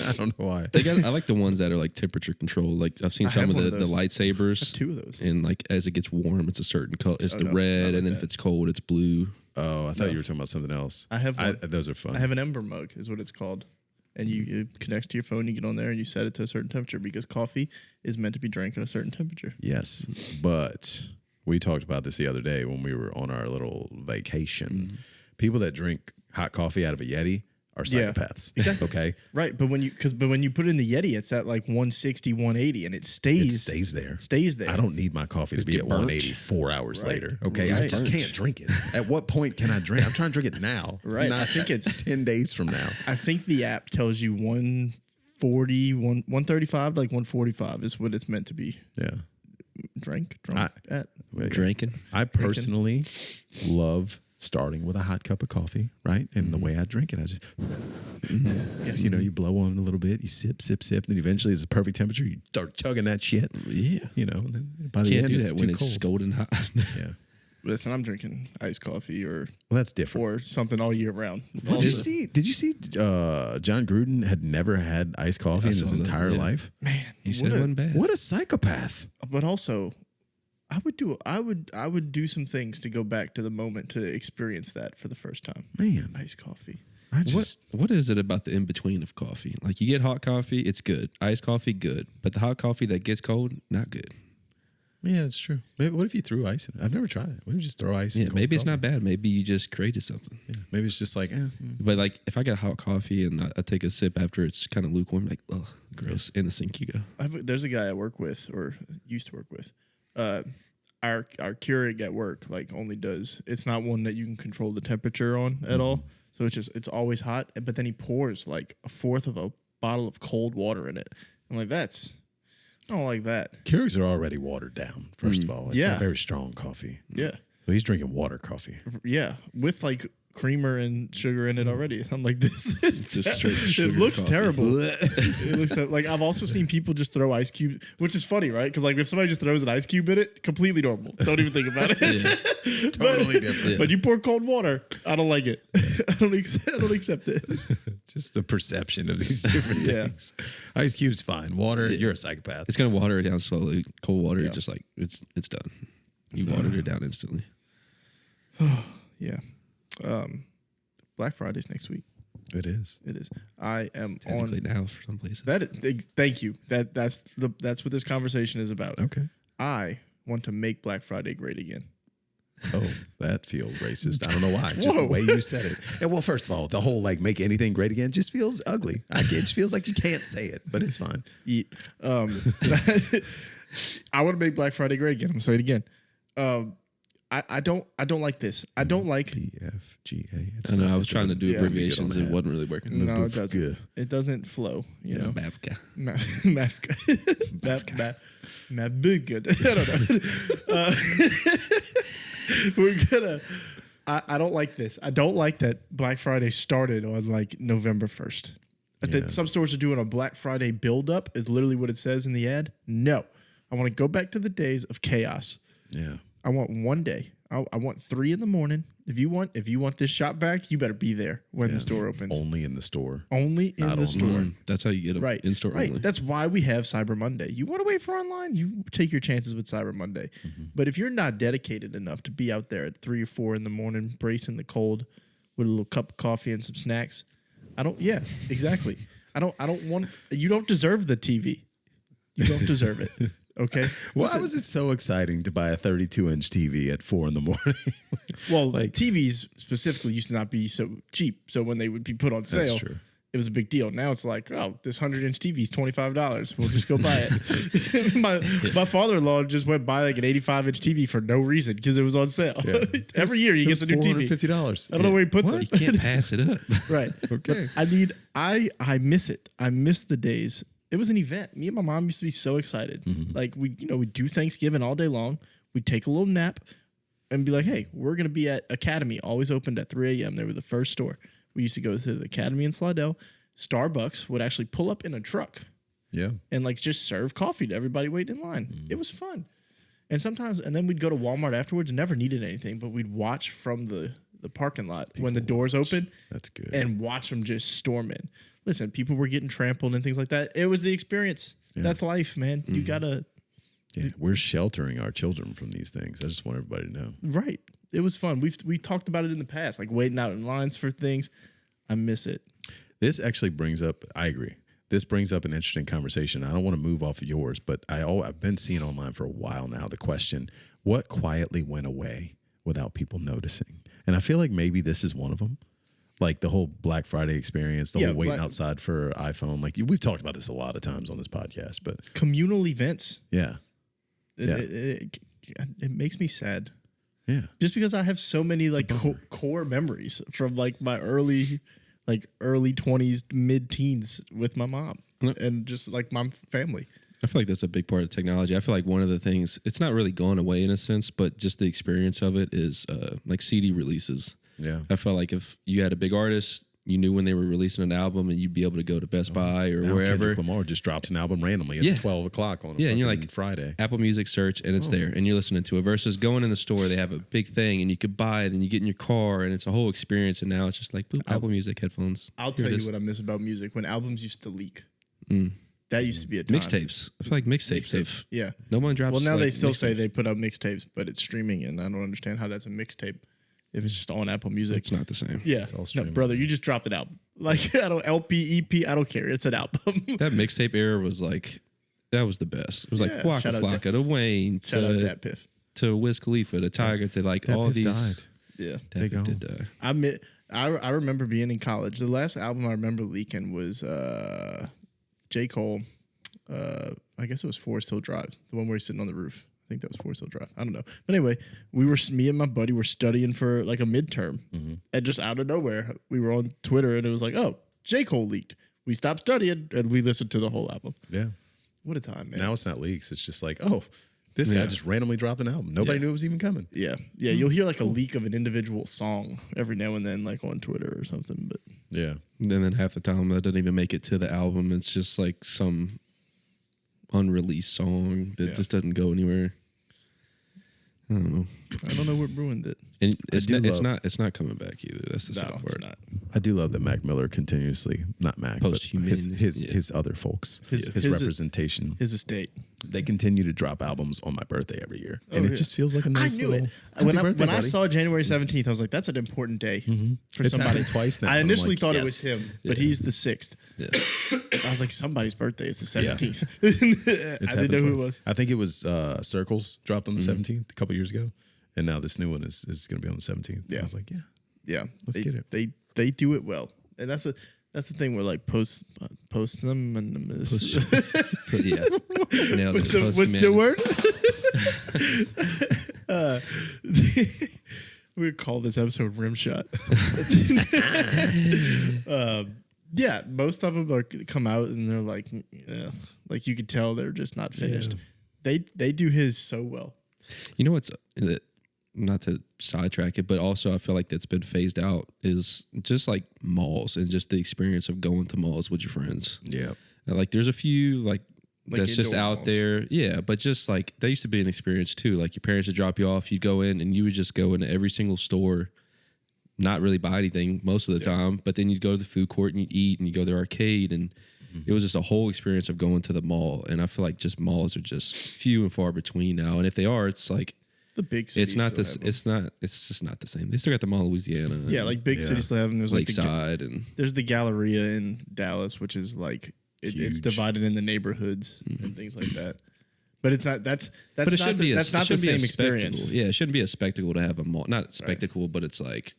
I don't know why. I like the ones that are like temperature controlled. Like I've seen I some have of one the of those. lightsabers. I have two of those. And like as it gets warm, it's a certain color. It's the no, red, not like and then if that. it's cold, it's blue. Oh, I thought you were talking about something else. I have one. Those are fun. I have an Ember mug, is what it's called. And it connects to your phone, you get on there, and you set it to a certain temperature because coffee is meant to be drank at a certain temperature. Yes, but we talked about this the other day when we were on our little vacation. People that drink hot coffee out of a Yeti are Yeah, psychopaths. exactly. Okay, Right, but when you put it in the Yeti, it's at like 160, 180, and it it stays stays there. I don't need my coffee to be at get burnt. 180 4 hours Right. later. Okay, I Right. just Burnt. can't drink it. At what point can I drink? I'm trying to drink it now. Right. Not I think it's 10 days from now. I think the app tells you 140, 135, like 145 is what it's meant to be Yeah. drunk at. Drinking. I personally love starting with a hot cup of coffee, right? And the way I drink it, I just, you blow on it a little bit, you sip, and then eventually it's the perfect temperature. You start chugging that shit. Yeah. And then by the Can't end, do it's that too when it's cold. scalding hot. Yeah. Listen, I'm drinking iced coffee or Well, that's different. something all year round. Did you see John Gruden had never had iced coffee in his saw that, entire yeah. life? Man, You said it wasn't bad. What a psychopath. but also I would do some things to go back to the moment to experience that for the first time. Man, Iced coffee. I just What is it about the in between of coffee? Like you get hot coffee, it's good. Iced coffee, good. But the hot coffee that gets cold, not good. yeah, it's true. Maybe, what if you threw ice in it? I've never tried it. What if you just throw ice in Yeah, cold maybe it's coffee? not bad. Maybe you just created something. Yeah, maybe it's just like, But like if I get hot coffee and I take a sip after it's kind of lukewarm, like, oh, gross. In the sink you go. There's a guy I work with or used to work with. Our Keurig at work only does. It's not one that you can control the temperature on at all. So it's always hot. But then he pours like a fourth of a bottle of cold water in it. I'm like, I don't like that. Keurigs are already watered down, first of all. It's Yeah. not very strong coffee. Yeah, Well, he's drinking water coffee. yeah, with like creamer and sugar in it already. I'm like, this is Just straight it sugar looks coffee. terrible. It looks like I've also seen people just throw ice cubes, which is funny, right? Because like if somebody just throws an ice cube in it, completely normal. Don't even think about it. Totally different. But you pour cold water, I don't like it. I don't accept it. Just the perception of these different Yeah. things. Ice cube's fine. Water, you're a psychopath. It's gonna water it down slowly. Cold water, Yeah. just like it's done. You watered it down instantly. Yeah. Black Friday's next week. It is. It is. I am Technically on now for some places. thank you. That's what this conversation is about. Okay. I want to make Black Friday great again. Oh, that feels racist. I don't know why. Just the Whoa. way you said it. Yeah, well, first of all, the whole make anything great again just feels ugly. It just feels like you can't say it, but it's fine. I want to make Black Friday great again. I'm gonna say it again. I don't like this. I don't like. BFGA. It's I know. not- I was trying to do Yeah. abbreviations. Good on It that. wasn't really working. No, it BFG. doesn't. It doesn't flow. You know. Bavka. Good. I don't know. We're gonna. I don't like this. I don't like that Black Friday started on November 1st. That some stores are doing a Black Friday build up is literally what it says in the ad. No, I want to go back to the days of chaos. Yeah. I want one day. I want 3 a.m. If you want this shop vac, you better be there when the store opens. Only in the store. Only in Not the store. Mm, that's how you get them. Right. In store right. only. That's why we have Cyber Monday. You want to wait for online? You take your chances with Cyber Monday. But if you're not dedicated enough to be out there at 3 or 4 in the morning, bracing the cold with a little cup of coffee and some snacks, exactly. I don't want. You don't deserve the TV. You don't deserve it. Okay. Why was it so exciting to buy a 32-inch TV at 4 in the morning? Well, TVs specifically used to not be so cheap. So when they would be put on sale, true. it was a big deal. Now it's like, oh, this 100-inch TV is $25. We'll just go buy it. my father-in-law just went buy an 85-inch TV for no reason because it was on sale. Every year he gets a new TV. $450. I don't know where he puts You it. can't pass it up. Right. Okay. But I miss it. I miss the days. It was an event. Me and my mom used to be so excited. Like we do Thanksgiving all day long. we'd take a little nap and be like, hey, we're going to be at Academy, always opened at 3 a.m. They were the first store. We used to go to the Academy in Slidell. Starbucks would actually pull up in a truck Yeah. and like just serve coffee to everybody waiting in line. It was fun. And sometimes, and then we'd go to Walmart afterwards, never needed anything, but we'd watch from the parking lot when the doors open. That's good. And watch them just storm in. Listen, people were getting trampled and things like that. It was the experience. Yeah. That's life, man. You gotta, Yeah, we're sheltering our children from these things. I just want everybody to know. right. It was fun. We talked about it in the past, like waiting out in lines for things. I miss it. This actually brings up, I agree. This brings up an interesting conversation. I don't want to move off of yours, but I've been seeing online for a while now the question, what quietly went away without people noticing? And I feel like maybe this is one of them. Like the whole Black Friday experience, the whole waiting outside for iPhone. Like we've talked about this a lot of times on this podcast, but Communal events. yeah. It makes me sad. Yeah. Just because I have so many like core memories from like my early 20s, mid teens with my mom and just like my family. I feel like that's a big part of technology. I feel like one of the things, it's not really gone away in a sense, but just the experience of it is like CD releases. Yeah. I felt like if you had a big artist, you knew when they were releasing an album and you'd be able to go to Best Buy or Now wherever. Kendrick Lamar just drops an album randomly at 12 o'clock on a and you're fucking like Friday. Apple Music search and it's there and you're listening to it versus going in the store. They have a big thing and you could buy it and you get in your car and it's a whole experience. And now it's just like, boop, Apple Music headphones. I'll Here tell it you is. what I miss about music when albums used to leak. That used to be a time. Mixtapes. I feel like mixtapes have. Yeah. No one drops. Well, now like, they still say mixtapes. they put out mixtapes, but it's streaming, and I don't understand how that's a mixtape if it's just on Apple Music. It's not the same. Yeah, all no, streaming. brother, you just dropped it out. Like I don't LP, EP, I don't care. It's an album. That mixtape era was like, that was the best. It was Yeah, like Waka shout out Flocka to Wayne Shout out Dat Piff. to Wiz Khalifa to Tiger to like That all Piff these. died. Yeah, Dat Big Piff on. did die. I remember being in college. The last album I remember leaking was J. Cole. I guess it was Forest Hill Drive, the one where he's sitting on the roof. I think that was Forest Hill Drive. I don't know. But anyway, me and my buddy were studying for like a midterm. And just out of nowhere, we were on Twitter and it was like, oh, J. Cole leaked. We stopped studying and we listened to the whole album. Yeah. What a time, man. Now it's not leaks. It's just like, oh, this guy Yeah. just randomly dropped an album. Nobody Yeah. knew it was even coming. Yeah. You'll hear like a leak of an individual song every now and then, like on Twitter or something. But Yeah. And then half the time that doesn't even make it to the album. It's just like some unreleased song that just doesn't go anywhere. I don't know. I don't know what ruined it. And do love- it's not coming back either. That's the sad No, it's part. not. I do love that Mac Miller continuously, not Mac, but Posthuman, his other folks, his His- representation. His estate. They continue to drop albums on my birthday every year, and Oh, it yeah. just feels like a nice I knew little it. happy When birthday, I buddy. saw January 17th, I was like, that's an important day for It's somebody. happened twice now, I and I'm initially like, thought it yes. was him, but he's the 6th. Yeah. I was like, somebody's birthday is the 17th. It's I didn't happened know who it twice. was. I think it was Circles dropped on the 17th a couple years ago, and now this new one is going to be on the 17th. Yeah. I was like, yeah, Yeah, Let's they, get it. They do it well, and that's the thing where like post them and But yeah. Nailed what's it. the word? We would call this episode Rim Shot. Yeah, most of them are come out and they're like, like you could tell they're just not finished. They do his so well. You know what's not to sidetrack it, but also I feel like that's been phased out is just like malls and just the experience of going to malls with your friends. yeah. Like there's a few like that's just indoor out malls. there. Yeah, but just like that used to be an experience too. Like your parents would drop you off, you'd go in and you would just go into every single store, not really buy anything most of the time, but then you'd go to the food court and you'd eat and you go to the arcade and it was just a whole experience of going to the mall. And I feel like just malls are just few and far between now. And if they are, it's like The big cities. it's not still this. have them. It's not. It's just not the same. They still got the Mall of Louisiana. Yeah, like big cities still have them. There's like Lakeside and there's the Galleria in Dallas, which is like it's Huge. divided in the neighborhoods and things like that. But it's not. That's but it not shouldn't the, be. that's It not the shouldn't be a same spectacle. experience. Yeah, it shouldn't be a spectacle to have a mall. Not spectacle, but it's like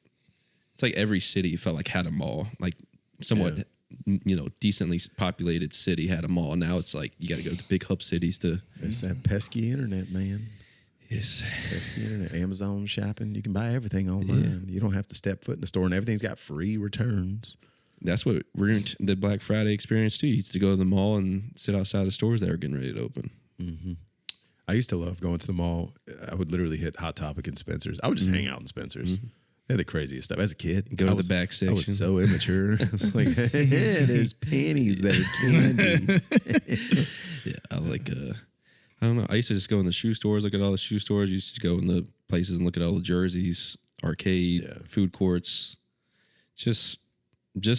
every city felt like had a mall. Like somewhat, decently populated city had a mall. Now it's like you got to go to big hub cities to. It's that pesky internet, man. Yes. Pesky internet. Amazon shopping. You can buy everything online. You don't have to step foot in the store, and everything's got free returns. That's what ruined the Black Friday experience too. You used to go to the mall and sit outside of stores that were getting ready to open. I used to love going to the mall. I would literally hit Hot Topic and Spencer's. I would just hang out in Spencer's. They had the craziest stuff. As a kid, Go to the back section. I was so immature. I was like, hey, there's panties that are candy. Yeah, I like. I don't know. I used to just go in the shoe stores, look at all the shoe stores. I used to go in the places and look at all the jerseys, arcade, food courts. Just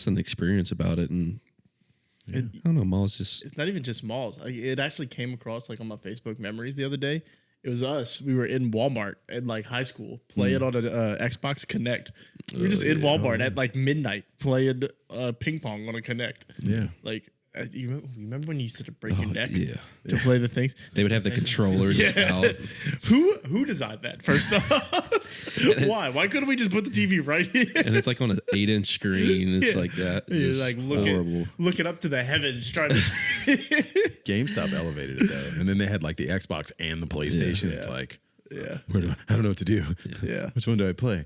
an experience about it, and I don't know. Malls just. It's not even just malls. It actually came across like on my Facebook memories the other day. It was us. We were in Walmart in like high school playing on an Xbox Connect. We were just in Walmart at like midnight playing ping pong on a Connect. Yeah. Like, you remember when you used to break your neck Yeah. to play the things? They would have the controllers out. Who designed that? First off, why? Why couldn't we just put the TV right here? And it's like on an 8-inch screen. It's like that. You're Just like horrible. looking up to the heavens trying to. GameStop elevated it though, and then they had like the Xbox and the PlayStation. It's like, Yeah, I don't know what to do. yeah. Which one do I play?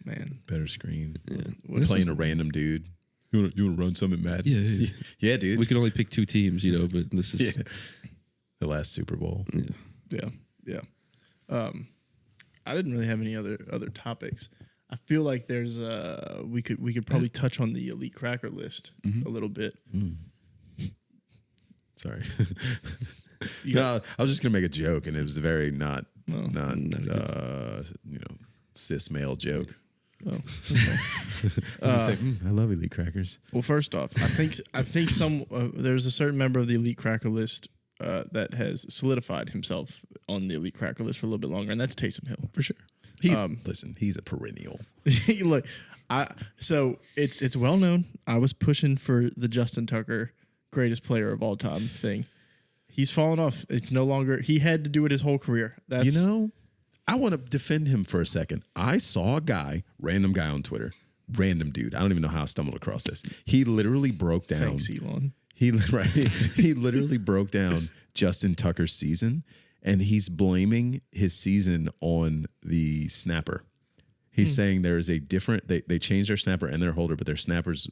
Man, Better screen. What is Playing a random dude. You want to run something mad? Yeah. Yeah, dude. We could only pick 2 teams, but this is. The last Super Bowl. yeah. I didn't really have any other topics. I feel like there's we could probably touch on the elite cracker list a little bit. Sorry. No, I was just gonna make a joke, and it was a very not cis male joke. Oh, I was just like, I love elite crackers. well, first off, I think some there's a certain member of the elite cracker list that has solidified himself on the elite cracker list for a little bit longer, and that's Taysom Hill. For sure. He's a perennial. Look, so it's well known. I was pushing for the Justin Tucker greatest player of all time thing. He's fallen off. It's no longer. He had to do it his whole career. That's, I want to defend him for a second. I saw a guy, random guy on Twitter, random dude. I don't even know how I stumbled across this. He literally broke down. Thanks, Elon. He literally broke down Justin Tucker's season, and he's blaming his season on the snapper. He's saying there is a different. They changed their snapper and their holder, but their snapper's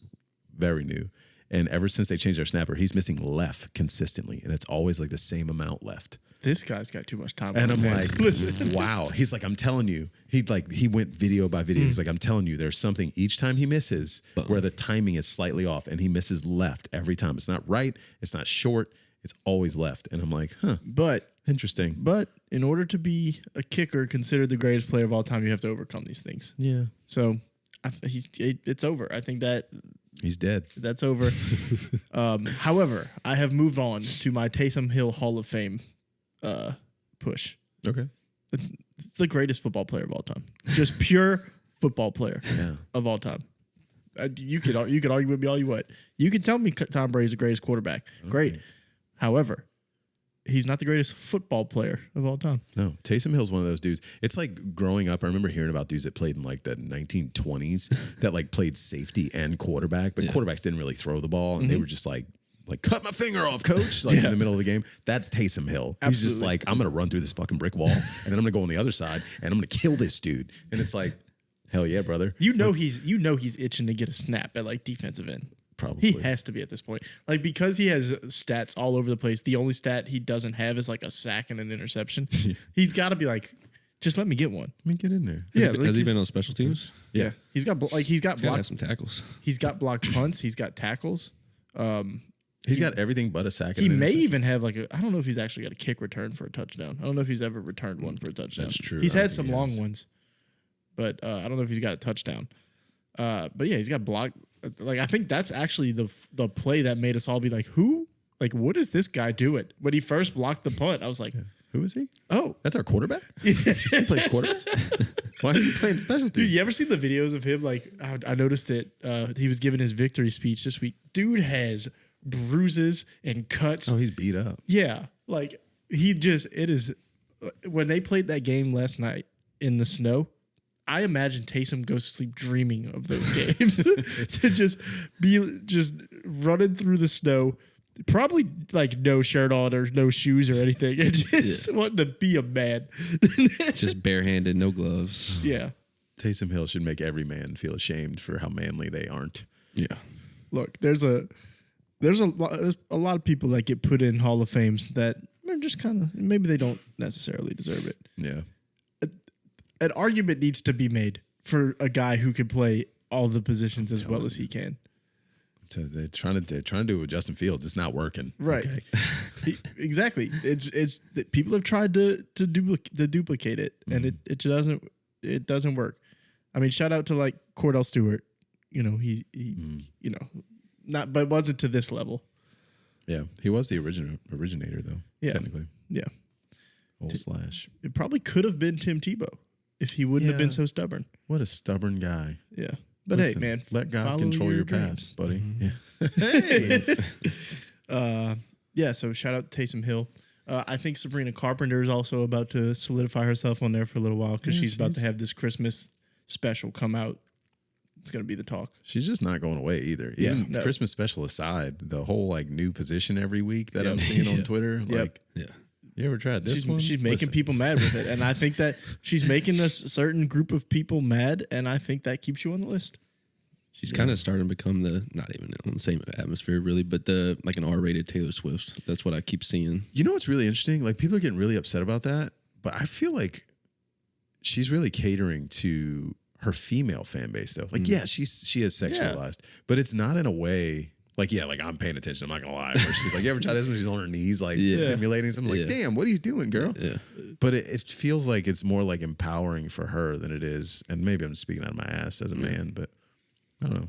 very new. And ever since they changed their snapper, he's missing left consistently, and it's always like the same amount left. This guy's got too much time. And on I'm his hands. like, Listen. wow. He's like, I'm telling you. He went video by video. He's like, I'm telling you, there's something each time he misses where the timing is slightly off, and he misses left every time. It's not right. It's not short. It's always left. And I'm like, But interesting. But in order to be a kicker considered the greatest player of all time, you have to overcome these things. Yeah. So it's over. I think He's dead. that's over. However, I have moved on to my Taysom Hill Hall of Fame push. Okay. The greatest football player of all time. Just pure football player of all time. You could argue with me all you want. You can tell me Tom Brady's the greatest quarterback. Great. However, he's not the greatest football player of all time. No, Taysom Hill's one of those dudes. It's like growing up. I remember hearing about dudes that played in like the 1920s that like played safety and quarterback, but quarterbacks didn't really throw the ball, and they were just like cut my finger off, coach, like in the middle of the game. That's Taysom Hill. He's just like, I'm gonna run through this fucking brick wall, and then I'm gonna go on the other side, and I'm gonna kill this dude. And it's like, hell yeah, brother. He's itching to get a snap at like defensive end. Probably. He has to be at this point. Like, because he has stats all over the place, the only stat he doesn't have is like a sack and an interception. He's got to be like, just let me get one. Let me get in there. Yeah, Has he been on special teams? Yeah. He's got Gotta have blocked. some tackles. He's got blocked punts. He's got tackles. He's got everything but a sack. He and an may interception. even have like I don't know if he's actually got a kick return for a touchdown. I don't know if he's ever returned one for a touchdown. That's true. He's I don't had think some he long has. ones, but I don't know if he's got a touchdown. But yeah, he's got blocked. Like, I think that's actually the play that made us all be like, who? Like, what is this guy doing? When he first blocked the punt, I was like, Who is he? oh. That's our quarterback? He plays quarterback? Why is he playing special Dude, teams? you ever seen the videos of him? Like, I noticed it. He was giving his victory speech this week. Dude has bruises and cuts. Oh, he's beat up. Yeah. Like, it is. When they played that game last night in the snow, I imagine Taysom goes to sleep dreaming of those games to just be running through the snow, probably like no shirt on or no shoes or anything, and just wanting to be a man. Just barehanded, no gloves. Yeah. Taysom Hill should make every man feel ashamed for how manly they aren't. Yeah. Look, there's a lot of people that get put in Hall of Fames that are just kind of, maybe they don't necessarily deserve it. Yeah. An argument needs to be made for a guy who can play all the positions as well as he can. So they're trying to do it with Justin Fields. It's not working. Right. Okay. Exactly. It's people have tried to duplicate it, and it doesn't work. I mean, shout out to like Cordell Stewart. You know, he you know, not, but wasn't to this level. Yeah, he was the originator though. Yeah. Technically. Yeah. Old Slash. It probably could have been Tim Tebow if he wouldn't have been Yeah. so stubborn. What a stubborn guy. Yeah. But Listen, hey, man, let God follow control your dreams. paths, buddy. Hey. Yeah. So shout out to Taysom Hill. I think Sabrina Carpenter is also about to solidify herself on there for a little while because Yeah, she's about to she's- have this Christmas special come out. It's going to be the talk. She's just not going away either. Yeah, Even no. Christmas special aside, the whole like new position every week that Yep. I'm seeing on Yeah. Twitter, Yep. like, Yeah. you ever tried this She's one? making Listen. people mad with it. And I think that she's making a certain group of people mad. And I think that keeps you on the list. She's kind of starting to become not even on the same atmosphere really, but like an R-rated Taylor Swift. That's what I keep seeing. You know what's really interesting? Like people are getting really upset about that, but I feel like she's really catering to her female fan base though. Like, yeah, she is sexualized, but it's not in a way like, yeah, like I'm paying attention. I'm not gonna lie. Where she's like, you ever try this when she's on her knees, like simulating something? Like, Yeah. damn, what are you doing, girl? Yeah. But it feels like it's more like empowering for her than it is. And maybe I'm speaking out of my ass as a man, but I don't know.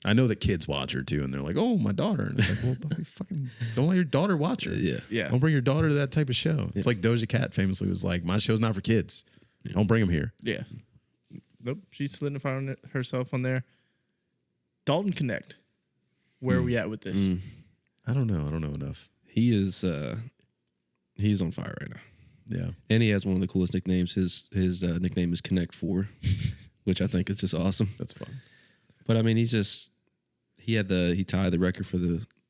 I know that kids watch her too, and they're like, "Oh, my daughter." And it's like, well, don't let your daughter watch her. Yeah. Yeah. Don't bring your daughter to that type of show. It's like Doja Cat famously was like, "My show's not for kids. Don't bring them here." Yeah. Nope. She's solidifying herself on there. Dalton Connect. Where are we at with this? I don't know. I don't know enough. He is he's on fire right now. Yeah. And he has one of the coolest nicknames. His nickname is Connect 4, which I think is just awesome. That's fun. But I mean, he tied the record for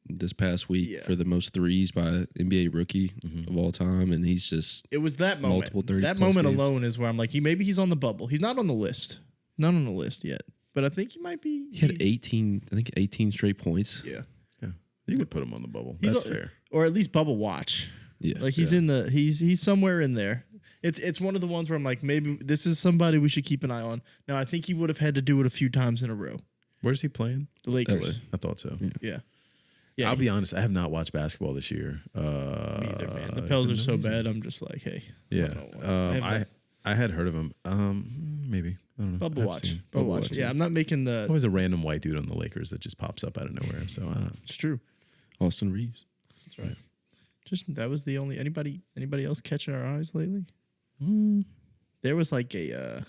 this past week for the most threes by NBA rookie of all time, and he's just It was that moment. Multiple 30 That plus moment games. alone is where I'm like, maybe he's on the bubble. He's not on the list. Not on the list yet. But I think he might be. he had 18 straight points. Yeah. Yeah. You could put him on the bubble. He's That's a- fair. Or at least bubble watch. Yeah. Like he's in the he's somewhere in there. It's one of the ones where I'm like, maybe this is somebody we should keep an eye on. Now I think he would have had to do it a few times in a row. Where's he playing? The Lakers. LA. I thought so. Yeah. Yeah. I'll be honest. I have not watched basketball this year. Me either, man. The Pels are so bad. I'm just like, hey. Yeah. I I had heard of him. Maybe. I don't know. Bubble I've watch. seen- Bubble watch. Yeah, I'm not making the. Always a random white dude on the Lakers that just pops up out of nowhere. So I don't know. It's true. Austin Reeves. That's right. Just that was the only anybody else catching our eyes lately. There was like a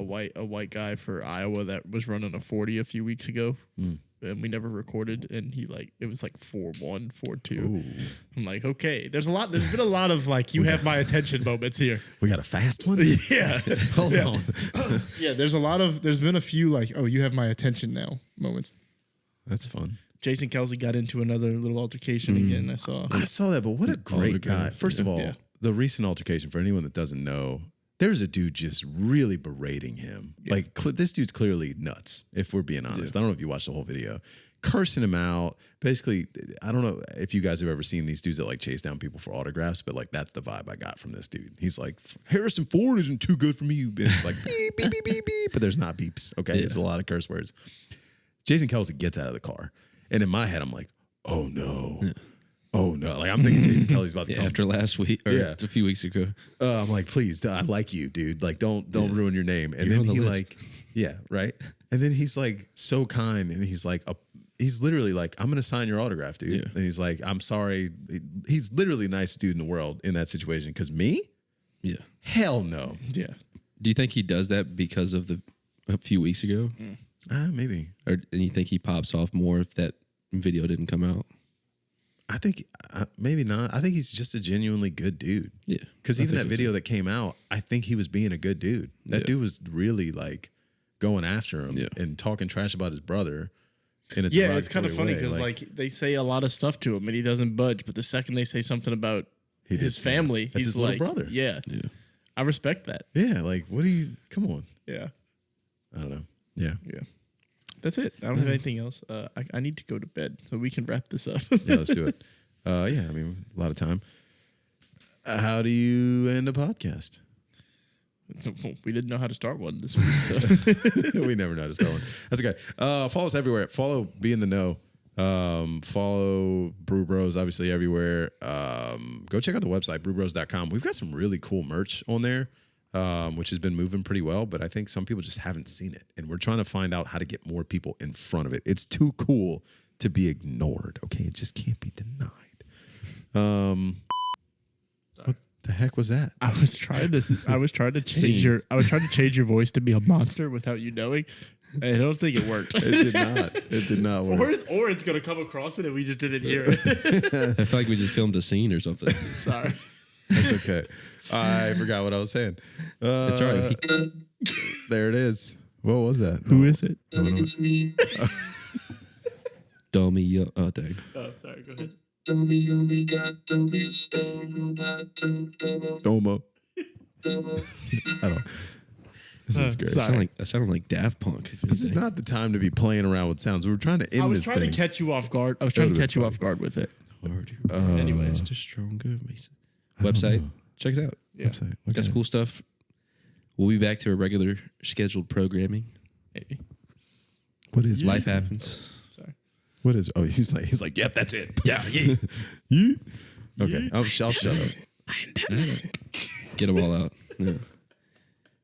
white guy for Iowa that was running a 40 a few weeks ago, and we never recorded. And it was like 4-1, 4-2. I'm like, okay, there's been a lot of like you have my attention moments here. We got a fast one? Yeah, Hold on. yeah. There's been a few like, oh, you have my attention now moments. That's fun. Jason Kelsey got into another little altercation again. I saw. I saw that, but what a great guy. First of all, Yeah. the recent altercation, for anyone that doesn't know, there's a dude just really berating him. Like, this dude's clearly nuts, if we're being honest. I don't know if you watched the whole video. Cursing him out. Basically, I don't know if you guys have ever seen these dudes that like chase down people for autographs, but like that's the vibe I got from this dude. He's like, Harrison Ford isn't too good for me. And it's like, beep, beep, beep, beep, beep. But there's not beeps, okay? It's a lot of curse words. Jason Kelsey gets out of the car. And in my head, I'm like, oh no. Oh no. Like I'm thinking Jason Kelly's about to come. After last week or Yeah. a few weeks ago. I'm like, please, I like you, dude. Like, don't ruin your name. And You're then on the he list. right. And then he's like so kind, and he's like, he's literally like, I'm gonna sign your autograph, dude. Yeah. And he's like, I'm sorry. He's literally the nicest dude in the world in that situation. Because me, Yeah. hell no. Yeah. Do you think he does that because of a few weeks ago? Maybe. And you think he pops off more if that video didn't come out? I think maybe not. I think he's just a genuinely good dude. Yeah. Because I even think that so, video too. that came out, I think he was being a good dude. That Yeah. dude was really like going after him Yeah. and talking trash about his brother. In a Yeah, it's kind of derogatory funny way. because like they say a lot of stuff to him and he doesn't budge. But the second they say something about He his does- family, that's he's his little like, brother. Yeah, Yeah. I respect that. Yeah, like what do you? Come on, Yeah, I don't know. Yeah, yeah. That's it. I don't have anything else. I need to go to bed so we can wrap this up. yeah. Let's do it. Yeah, I mean, a lot of time. How do you end a podcast? We didn't know how to start one this week, so We never know how to start one. That's okay. Follow us everywhere. Follow Be in the Know. Follow Brew Bros obviously everywhere. Go check out the website, brewbros.com. We've got some really cool merch on there, which has been moving pretty well, but I think some people just haven't seen it. And we're trying to find out how to get more people in front of it. It's too cool to be ignored. Okay. It just can't be denied. What the heck was that? I was trying to change your voice to be a monster without you knowing. I don't think it worked. It did not. It did not work. Or it's gonna come across it and we just didn't hear it. I feel like we just filmed a scene or something. Sorry. That's okay. I forgot what I was saying. It's all right. There it is. What was that? Who is it? It's me. Dummy. Oh, dang. Oh, sorry. Go ahead. Dummy got dummy stone robot double Domo. double. I don't. This is great. sorry. I sounded like Daft Punk. This is not the time to be playing around with sounds. We were trying to end I was this trying thing. to catch you off guard. With it. Anyways, just strong good. Mason. Website, check it out. Yeah. Website. Look Got at some it. cool stuff. We'll be back to our regular scheduled programming. Maybe. What is Life happens. Sorry. What is? Oh, he's like, yep, that's it. Yeah, yeah. Yeah. Okay, I'll shut up. Get them all out. Yeah.